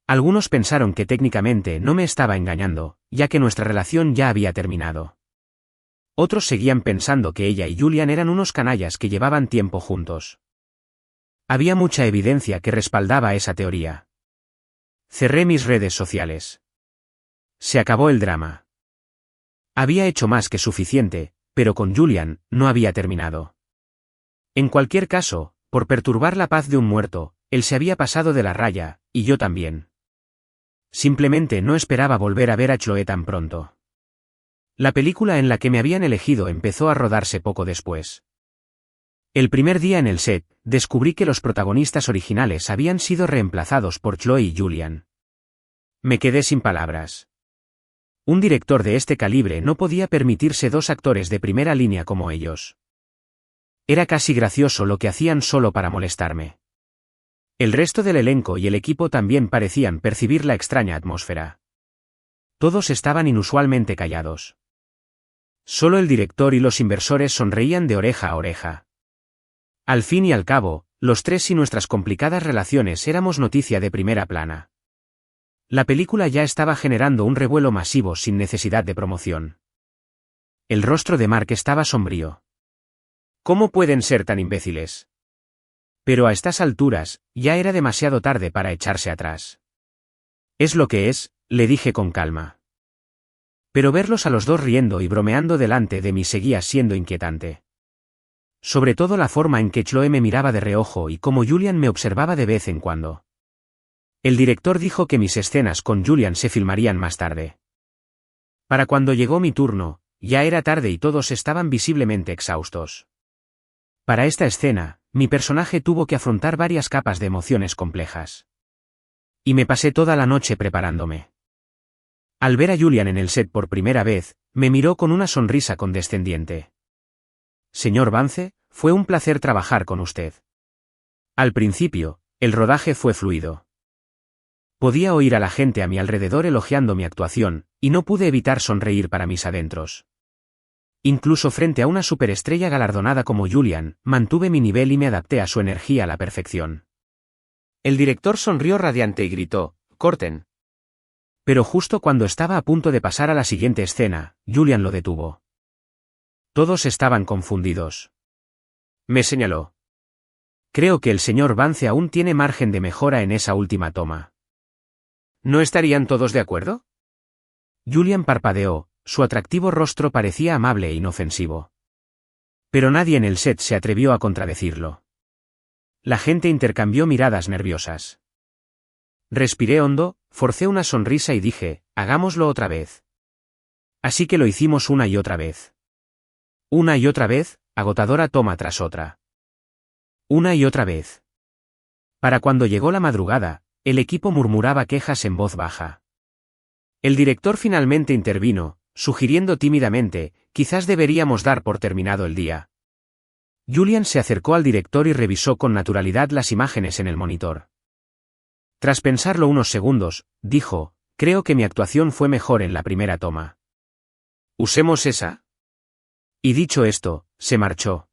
Algunos pensaron que técnicamente no me estaba engañando, ya que nuestra relación ya había terminado. Otros seguían pensando que ella y Julian eran unos canallas que llevaban tiempo juntos. Había mucha evidencia que respaldaba esa teoría. Cerré mis redes sociales. Se acabó el drama. Había hecho más que suficiente, pero con Julian no había terminado. En cualquier caso, por perturbar la paz de un muerto, él se había pasado de la raya, y yo también. Simplemente no esperaba volver a ver a Chloe tan pronto. La película en la que me habían elegido empezó a rodarse poco después. El primer día en el set, descubrí que los protagonistas originales habían sido reemplazados por Chloe y Julian. Me quedé sin palabras. Un director de este calibre no podía permitirse 2 actores de primera línea como ellos. Era casi gracioso lo que hacían solo para molestarme. El resto del elenco y el equipo también parecían percibir la extraña atmósfera. Todos estaban inusualmente callados. Solo el director y los inversores sonreían de oreja a oreja. Al fin y al cabo, los 3 y nuestras complicadas relaciones éramos noticia de primera plana. La película ya estaba generando un revuelo masivo sin necesidad de promoción. El rostro de Mark estaba sombrío. ¿Cómo pueden ser tan imbéciles? Pero a estas alturas, ya era demasiado tarde para echarse atrás. Es lo que es, le dije con calma. Pero verlos a los dos riendo y bromeando delante de mí seguía siendo inquietante. Sobre todo la forma en que Chloe me miraba de reojo y cómo Julian me observaba de vez en cuando. El director dijo que mis escenas con Julian se filmarían más tarde. Para cuando llegó mi turno, ya era tarde y todos estaban visiblemente exhaustos. Para esta escena, mi personaje tuvo que afrontar varias capas de emociones complejas. Y me pasé toda la noche preparándome. Al ver a Julian en el set por primera vez, me miró con una sonrisa condescendiente. Señor Vance, fue un placer trabajar con usted. Al principio, el rodaje fue fluido. Podía oír a la gente a mi alrededor elogiando mi actuación, y no pude evitar sonreír para mis adentros. Incluso frente a una superestrella galardonada como Julian, mantuve mi nivel y me adapté a su energía a la perfección. El director sonrió radiante y gritó, «¡Corten!». Pero justo cuando estaba a punto de pasar a la siguiente escena, Julian lo detuvo. Todos estaban confundidos. Me señaló. Creo que el señor Vance aún tiene margen de mejora en esa última toma. ¿No estarían todos de acuerdo? Julian parpadeó, su atractivo rostro parecía amable e inofensivo. Pero nadie en el set se atrevió a contradecirlo. La gente intercambió miradas nerviosas. Respiré hondo, forcé una sonrisa y dije, hagámoslo otra vez. Así que lo hicimos una y otra vez. Una y otra vez, agotadora toma tras otra. Una y otra vez. Para cuando llegó la madrugada, el equipo murmuraba quejas en voz baja. El director finalmente intervino, sugiriendo tímidamente, quizás deberíamos dar por terminado el día. Julian se acercó al director y revisó con naturalidad las imágenes en el monitor. Tras pensarlo unos segundos, dijo, creo que mi actuación fue mejor en la primera toma. ¿Usemos esa? Y dicho esto, se marchó.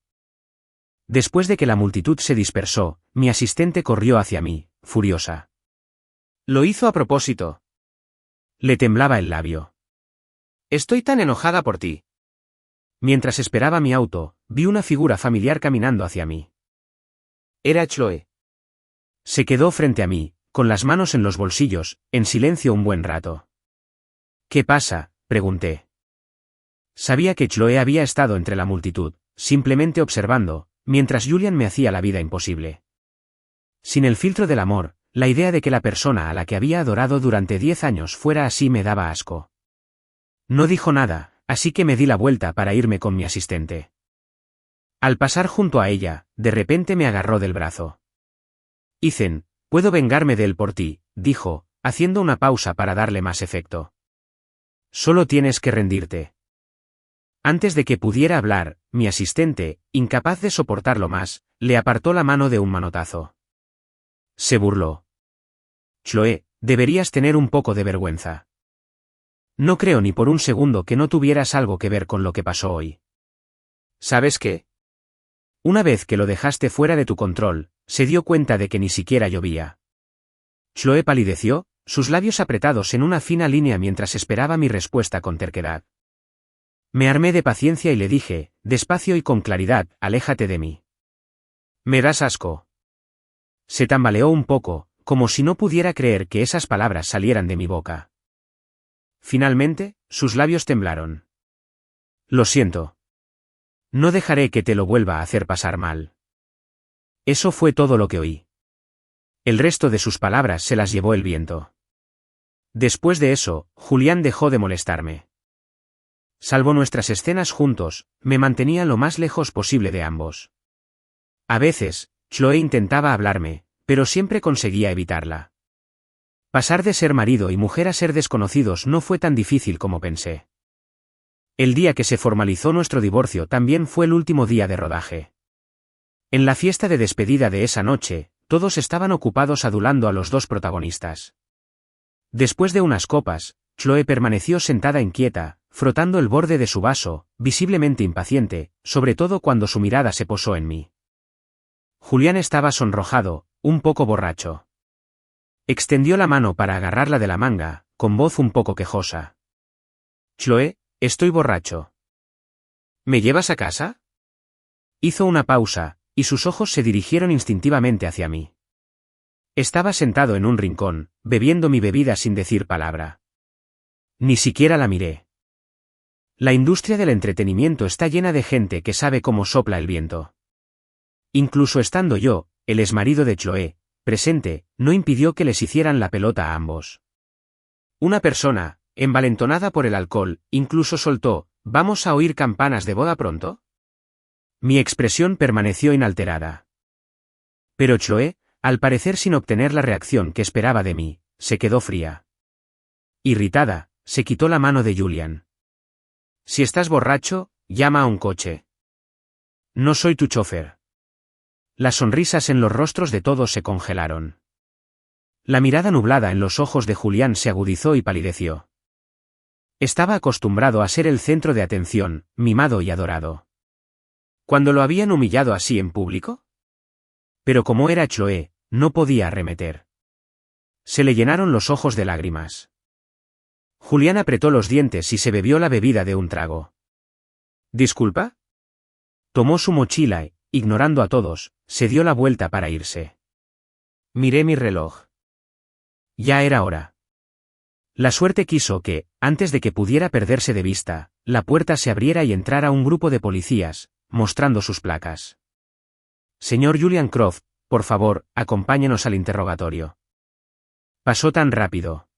Después de que la multitud se dispersó, mi asistente corrió hacia mí, furiosa. Lo hizo a propósito. Le temblaba el labio. Estoy tan enojada por ti. Mientras esperaba mi auto, vi una figura familiar caminando hacia mí. Era Chloe. Se quedó frente a mí, con las manos en los bolsillos, en silencio un buen rato. ¿Qué pasa?, pregunté. Sabía que Chloe había estado entre la multitud, simplemente observando, mientras Julian me hacía la vida imposible. Sin el filtro del amor, la idea de que la persona a la que había adorado durante 10 años fuera así me daba asco. No dijo nada, así que me di la vuelta para irme con mi asistente. Al pasar junto a ella, de repente me agarró del brazo. Ethan, puedo vengarme de él por ti, dijo, haciendo una pausa para darle más efecto. Solo tienes que rendirte. Antes de que pudiera hablar, mi asistente, incapaz de soportarlo más, le apartó la mano de un manotazo. Se burló. Chloe, deberías tener un poco de vergüenza. No creo ni por un segundo que no tuvieras algo que ver con lo que pasó hoy. ¿Sabes qué? Una vez que lo dejaste fuera de tu control, se dio cuenta de que ni siquiera llovía. Chloe palideció, sus labios apretados en una fina línea mientras esperaba mi respuesta con terquedad. Me armé de paciencia y le dije, despacio y con claridad, aléjate de mí. Me das asco. Se tambaleó un poco, como si no pudiera creer que esas palabras salieran de mi boca. Finalmente, sus labios temblaron. Lo siento. No dejaré que te lo vuelva a hacer pasar mal. Eso fue todo lo que oí. El resto de sus palabras se las llevó el viento. Después de eso, Julián dejó de molestarme. Salvo nuestras escenas juntos, me mantenía lo más lejos posible de ambos. A veces, Chloe intentaba hablarme, pero siempre conseguía evitarla. Pasar de ser marido y mujer a ser desconocidos no fue tan difícil como pensé. El día que se formalizó nuestro divorcio también fue el último día de rodaje. En la fiesta de despedida de esa noche, todos estaban ocupados adulando a los dos protagonistas. Después de unas copas, Chloe permaneció sentada inquieta, frotando el borde de su vaso, visiblemente impaciente, sobre todo cuando su mirada se posó en mí. Julián estaba sonrojado, un poco borracho. Extendió la mano para agarrarla de la manga, con voz un poco quejosa. Chloe, estoy borracho. ¿Me llevas a casa? Hizo una pausa, y sus ojos se dirigieron instintivamente hacia mí. Estaba sentado en un rincón, bebiendo mi bebida sin decir palabra. Ni siquiera la miré. La industria del entretenimiento está llena de gente que sabe cómo sopla el viento. Incluso estando yo, el exmarido de Chloe, presente, no impidió que les hicieran la pelota a ambos. Una persona, envalentonada por el alcohol, incluso soltó, ¿vamos a oír campanas de boda pronto? Mi expresión permaneció inalterada. Pero Chloe, al parecer sin obtener la reacción que esperaba de mí, se quedó fría. Irritada, se quitó la mano de Julian. Si estás borracho, llama a un coche. No soy tu chofer. Las sonrisas en los rostros de todos se congelaron. La mirada nublada en los ojos de Julián se agudizó y palideció. Estaba acostumbrado a ser el centro de atención, mimado y adorado. ¿Cuándo lo habían humillado así en público? Pero como era Chloe, no podía arremeter. Se le llenaron los ojos de lágrimas. Julián apretó los dientes y se bebió la bebida de un trago. ¿Disculpa? Tomó su mochila y, ignorando a todos, se dio la vuelta para irse. Miré mi reloj. Ya era hora. La suerte quiso que, antes de que pudiera perderse de vista, la puerta se abriera y entrara un grupo de policías, mostrando sus placas. Señor Julian Croft, por favor, acompáñenos al interrogatorio. Pasó tan rápido.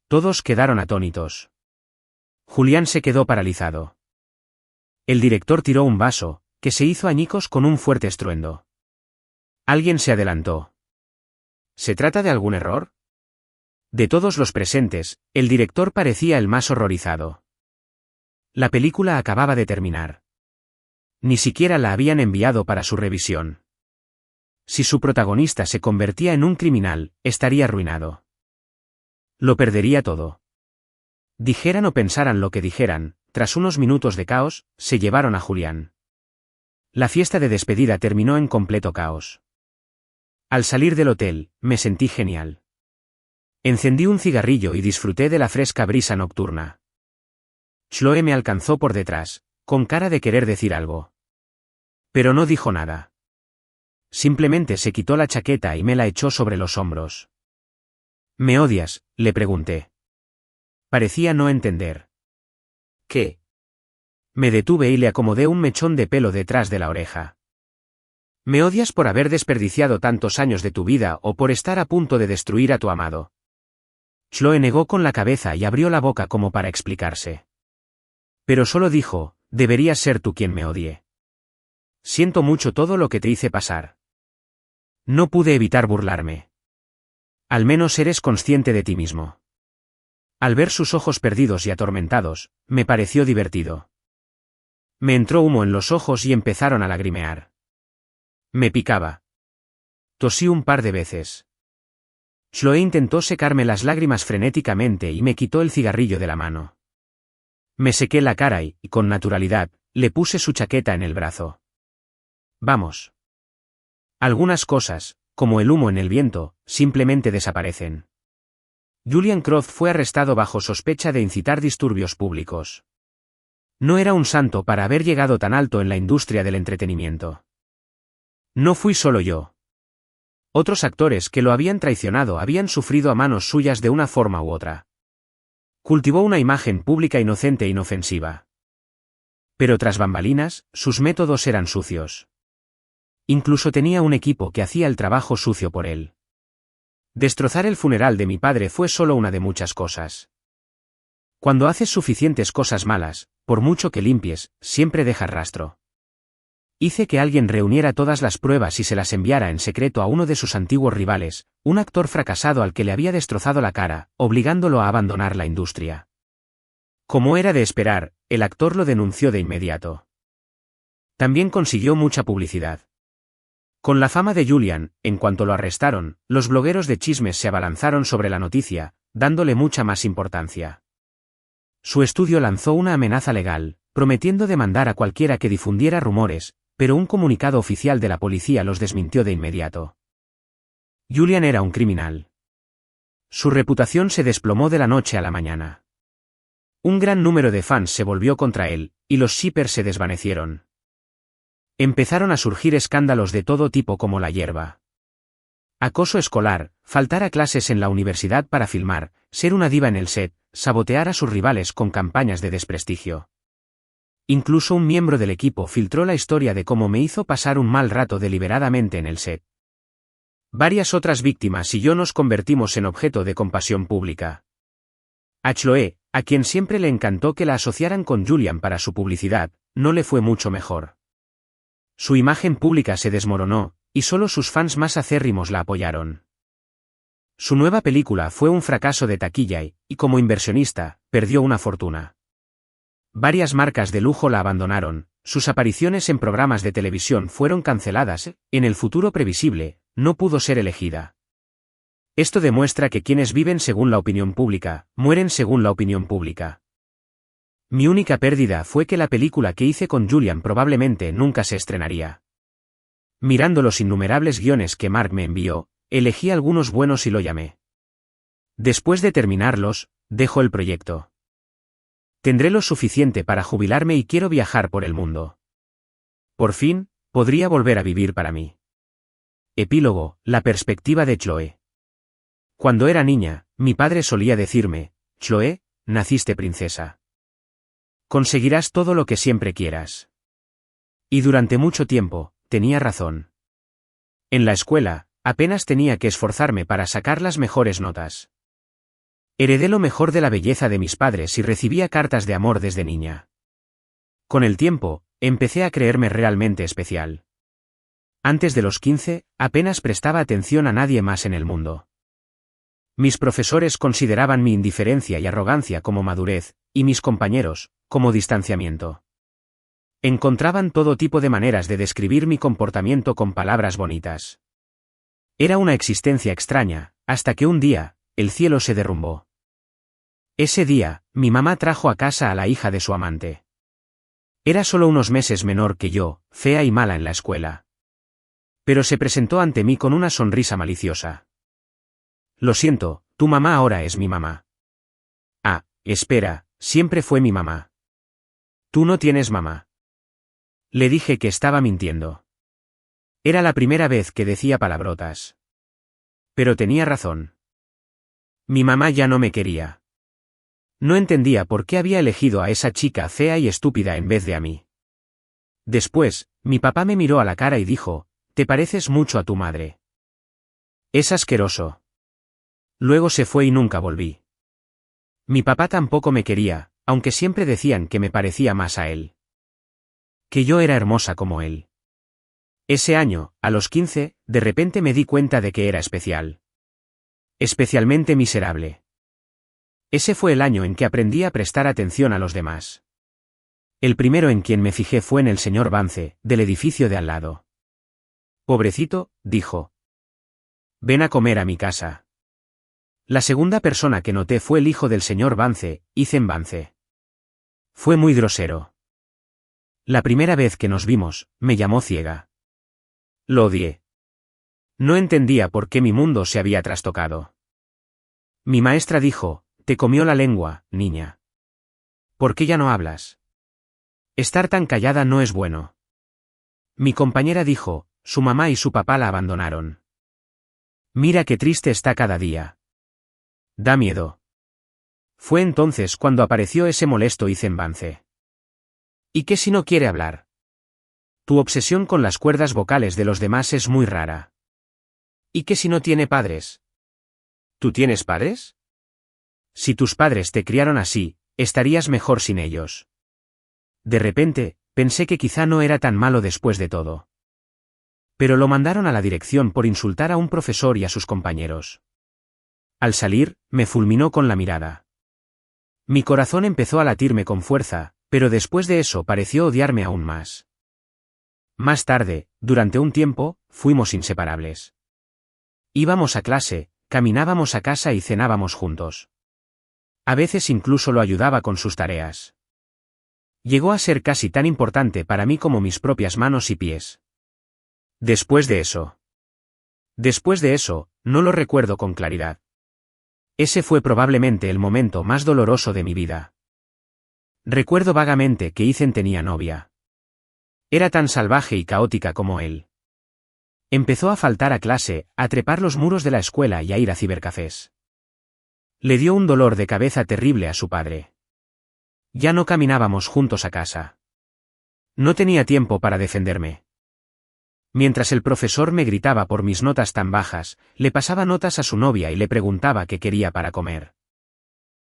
Todos quedaron atónitos. Julián se quedó paralizado. El director tiró un vaso, que se hizo añicos con un fuerte estruendo. Alguien se adelantó. ¿Se trata de algún error? De todos los presentes, el director parecía el más horrorizado. La película acababa de terminar. Ni siquiera la habían enviado para su revisión. Si su protagonista se convertía en un criminal, estaría arruinado. Lo perdería todo. Dijeran o pensaran lo que dijeran, tras unos minutos de caos, se llevaron a Julián. La fiesta de despedida terminó en completo caos. Al salir del hotel, me sentí genial. Encendí un cigarrillo y disfruté de la fresca brisa nocturna. Chloe me alcanzó por detrás, con cara de querer decir algo. Pero no dijo nada. Simplemente se quitó la chaqueta y me la echó sobre los hombros. ¿Me odias?, le pregunté. Parecía no entender. ¿Qué? Me detuve y le acomodé un mechón de pelo detrás de la oreja. ¿Me odias por haber desperdiciado tantos años de tu vida o por estar a punto de destruir a tu amado? Chloe negó con la cabeza y abrió la boca como para explicarse. Pero solo dijo, deberías ser tú quien me odie. Siento mucho todo lo que te hice pasar. No pude evitar burlarme. Al menos eres consciente de ti mismo. Al ver sus ojos perdidos y atormentados, me pareció divertido. Me entró humo en los ojos y empezaron a lagrimear. Me picaba. Tosí un par de veces. Chloe intentó secarme las lágrimas frenéticamente y me quitó el cigarrillo de la mano. Me sequé la cara y, con naturalidad, le puse su chaqueta en el brazo. Vamos. Algunas cosas, como el humo en el viento, simplemente desaparecen. Julian Croft fue arrestado bajo sospecha de incitar disturbios públicos. No era un santo para haber llegado tan alto en la industria del entretenimiento. No fui solo yo. Otros actores que lo habían traicionado habían sufrido a manos suyas de una forma u otra. Cultivó una imagen pública inocente e inofensiva. Pero tras bambalinas, sus métodos eran sucios. Incluso tenía un equipo que hacía el trabajo sucio por él. Destrozar el funeral de mi padre fue solo una de muchas cosas. Cuando haces suficientes cosas malas, por mucho que limpies, siempre dejas rastro. Hice que alguien reuniera todas las pruebas y se las enviara en secreto a uno de sus antiguos rivales, un actor fracasado al que le había destrozado la cara, obligándolo a abandonar la industria. Como era de esperar, el actor lo denunció de inmediato. También consiguió mucha publicidad. Con la fama de Julian, en cuanto lo arrestaron, los blogueros de chismes se abalanzaron sobre la noticia, dándole mucha más importancia. Su estudio lanzó una amenaza legal, prometiendo demandar a cualquiera que difundiera rumores, pero un comunicado oficial de la policía los desmintió de inmediato. Julian era un criminal. Su reputación se desplomó de la noche a la mañana. Un gran número de fans se volvió contra él, y los shippers se desvanecieron. Empezaron a surgir escándalos de todo tipo como la hierba. Acoso escolar, faltar a clases en la universidad para filmar, ser una diva en el set, sabotear a sus rivales con campañas de desprestigio. Incluso un miembro del equipo filtró la historia de cómo me hizo pasar un mal rato deliberadamente en el set. Varias otras víctimas y yo nos convertimos en objeto de compasión pública. A Chloe, a quien siempre le encantó que la asociaran con Julian para su publicidad, no le fue mucho mejor. Su imagen pública se desmoronó, y solo sus fans más acérrimos la apoyaron. Su nueva película fue un fracaso de taquilla y, como inversionista, perdió una fortuna. Varias marcas de lujo la abandonaron, sus apariciones en programas de televisión fueron canceladas, en el futuro previsible, no pudo ser elegida. Esto demuestra que quienes viven según la opinión pública, mueren según la opinión pública. Mi única pérdida fue que la película que hice con Julian probablemente nunca se estrenaría. Mirando los innumerables guiones que Mark me envió, elegí algunos buenos y lo llamé. Después de terminarlos, dejo el proyecto. Tendré lo suficiente para jubilarme y quiero viajar por el mundo. Por fin, podría volver a vivir para mí. Epílogo, la perspectiva de Chloe. Cuando era niña, mi padre solía decirme, Chloe, naciste princesa. Conseguirás todo lo que siempre quieras. Y durante mucho tiempo, tenía razón. En la escuela, apenas tenía que esforzarme para sacar las mejores notas. Heredé lo mejor de la belleza de mis padres y recibía cartas de amor desde niña. Con el tiempo, empecé a creerme realmente especial. Antes de los 15, apenas prestaba atención a nadie más en el mundo. Mis profesores consideraban mi indiferencia y arrogancia como madurez, y mis compañeros, como distanciamiento. Encontraban todo tipo de maneras de describir mi comportamiento con palabras bonitas. Era una existencia extraña, hasta que un día, el cielo se derrumbó. Ese día, mi mamá trajo a casa a la hija de su amante. Era solo unos meses menor que yo, fea y mala en la escuela. Pero se presentó ante mí con una sonrisa maliciosa. Lo siento, tu mamá ahora es mi mamá. Ah, espera, siempre fue mi mamá. Tú no tienes mamá. Le dije que estaba mintiendo. Era la primera vez que decía palabrotas. Pero tenía razón. Mi mamá ya no me quería. No entendía por qué había elegido a esa chica fea y estúpida en vez de a mí. Después, mi papá me miró a la cara y dijo, te pareces mucho a tu madre. Es asqueroso. Luego se fue y nunca volví. Mi papá tampoco me quería, aunque siempre decían que me parecía más a él. Que yo era hermosa como él. Ese año, a los 15, de repente me di cuenta de que era especial. Especialmente miserable. Ese fue el año en que aprendí a prestar atención a los demás. El primero en quien me fijé fue en el señor Vance, del edificio de al lado. Pobrecito, dijo. Ven a comer a mi casa. La segunda persona que noté fue el hijo del señor Vance, Ethan Vance. Fue muy grosero. La primera vez que nos vimos, me llamó ciega. Lo odié. No entendía por qué mi mundo se había trastocado. Mi maestra dijo, te comió la lengua, niña. ¿Por qué ya no hablas? Estar tan callada no es bueno. Mi compañera dijo, su mamá y su papá la abandonaron. Mira qué triste está cada día. Da miedo. Fue entonces cuando apareció ese molesto Ethan Vance. ¿Y qué si no quiere hablar? Tu obsesión con las cuerdas vocales de los demás es muy rara. ¿Y qué si no tiene padres? ¿Tú tienes padres? Si tus padres te criaron así, estarías mejor sin ellos. De repente, pensé que quizá no era tan malo después de todo. Pero lo mandaron a la dirección por insultar a un profesor y a sus compañeros. Al salir, me fulminó con la mirada. Mi corazón empezó a latirme con fuerza, pero después de eso pareció odiarme aún más. Más tarde, durante un tiempo, fuimos inseparables. Íbamos a clase, caminábamos a casa y cenábamos juntos. A veces incluso lo ayudaba con sus tareas. Llegó a ser casi tan importante para mí como mis propias manos y pies. Después de eso, no lo recuerdo con claridad. Ese fue probablemente el momento más doloroso de mi vida. Recuerdo vagamente que Ethan tenía novia. Era tan salvaje y caótica como él. Empezó a faltar a clase, a trepar los muros de la escuela y a ir a cibercafés. Le dio un dolor de cabeza terrible a su padre. Ya no caminábamos juntos a casa. No tenía tiempo para defenderme. Mientras el profesor me gritaba por mis notas tan bajas, le pasaba notas a su novia y le preguntaba qué quería para comer.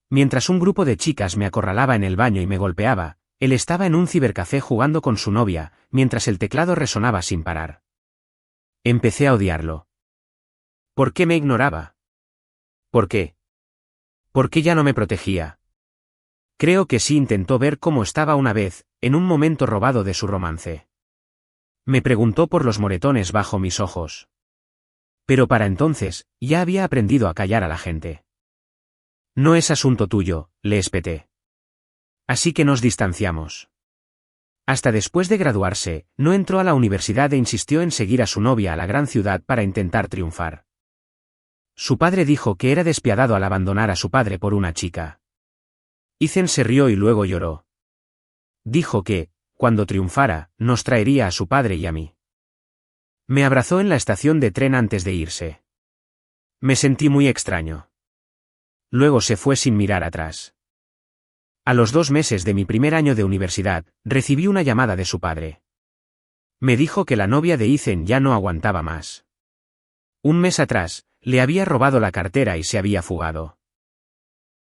Mientras un grupo de chicas me acorralaba en el baño y me golpeaba, él estaba en un cibercafé jugando con su novia, mientras el teclado resonaba sin parar. Empecé a odiarlo. ¿Por qué me ignoraba? ¿Por qué? ¿Por qué ya no me protegía? Creo que sí intentó ver cómo estaba una vez, en un momento robado de su romance. Me preguntó por los moretones bajo mis ojos. Pero para entonces, ya había aprendido a callar a la gente. No es asunto tuyo, le espeté. Así que nos distanciamos. Hasta después de graduarse, no entró a la universidad e insistió en seguir a su novia a la gran ciudad para intentar triunfar. Su padre dijo que era despiadado al abandonar a su padre por una chica. Ethan se rió y luego lloró. Dijo que, cuando triunfara, nos traería a su padre y a mí. Me abrazó en la estación de tren antes de irse. Me sentí muy extraño. Luego se fue sin mirar atrás. A los 2 meses de mi primer año de universidad, recibí una llamada de su padre. Me dijo que la novia de Ethan ya no aguantaba más. Un mes atrás, le había robado la cartera y se había fugado.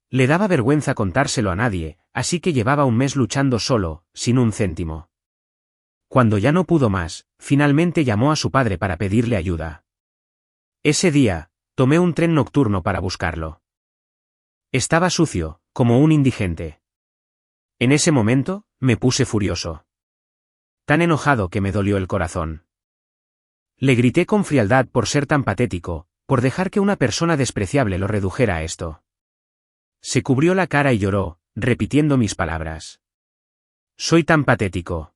Le daba vergüenza contárselo a nadie, así que llevaba un mes luchando solo, sin un céntimo. Cuando ya no pudo más, finalmente llamó a su padre para pedirle ayuda. Ese día, tomé un tren nocturno para buscarlo. Estaba sucio, como un indigente. En ese momento, me puse furioso. Tan enojado que me dolió el corazón. Le grité con frialdad por ser tan patético, por dejar que una persona despreciable lo redujera a esto. Se cubrió la cara y lloró, repitiendo mis palabras. Soy tan patético.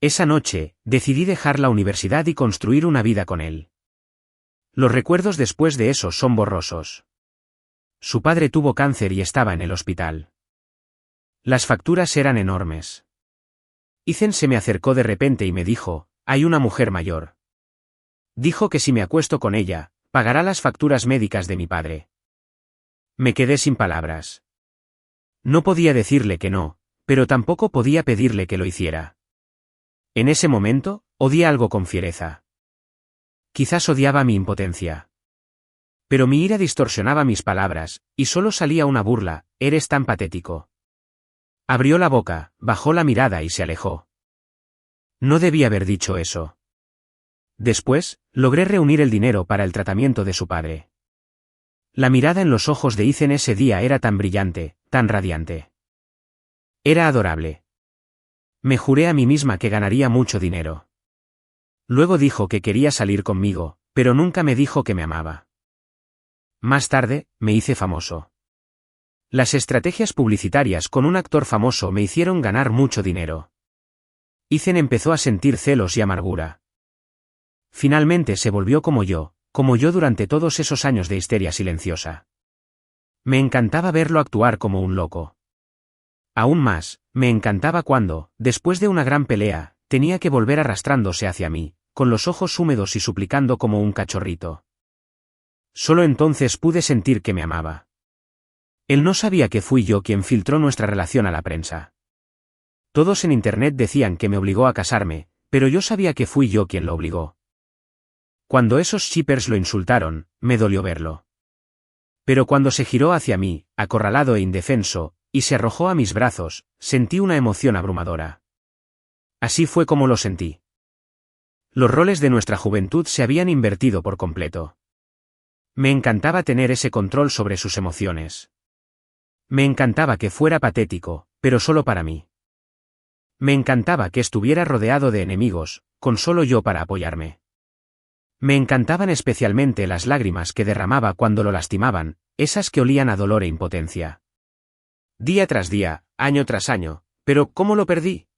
Esa noche, decidí dejar la universidad y construir una vida con él. Los recuerdos después de eso son borrosos. Su padre tuvo cáncer y estaba en el hospital. Las facturas eran enormes. Ethan se me acercó de repente y me dijo, hay una mujer mayor. Dijo que si me acuesto con ella, pagará las facturas médicas de mi padre. Me quedé sin palabras. No podía decirle que no, pero tampoco podía pedirle que lo hiciera. En ese momento, odié algo con fiereza. Quizás odiaba mi impotencia. Pero mi ira distorsionaba mis palabras, y solo salía una burla, eres tan patético. Abrió la boca, bajó la mirada y se alejó. No debía haber dicho eso. Después, logré reunir el dinero para el tratamiento de su padre. La mirada en los ojos de Ethan ese día era tan brillante, tan radiante. Era adorable. Me juré a mí misma que ganaría mucho dinero. Luego dijo que quería salir conmigo, pero nunca me dijo que me amaba. Más tarde, me hice famoso. Las estrategias publicitarias con un actor famoso me hicieron ganar mucho dinero. Ethan empezó a sentir celos y amargura. Finalmente se volvió como yo durante todos esos años de histeria silenciosa. Me encantaba verlo actuar como un loco. Aún más, me encantaba cuando, después de una gran pelea, tenía que volver arrastrándose hacia mí, con los ojos húmedos y suplicando como un cachorrito. Solo entonces pude sentir que me amaba. Él no sabía que fui yo quien filtró nuestra relación a la prensa. Todos en internet decían que me obligó a casarme, pero yo sabía que fui yo quien lo obligó. Cuando esos shippers lo insultaron, me dolió verlo. Pero cuando se giró hacia mí, acorralado e indefenso, y se arrojó a mis brazos, sentí una emoción abrumadora. Así fue como lo sentí. Los roles de nuestra juventud se habían invertido por completo. Me encantaba tener ese control sobre sus emociones. Me encantaba que fuera patético, pero solo para mí. Me encantaba que estuviera rodeado de enemigos, con solo yo para apoyarme. Me encantaban especialmente las lágrimas que derramaba cuando lo lastimaban, esas que olían a dolor e impotencia. Día tras día, año tras año, pero ¿cómo lo perdí?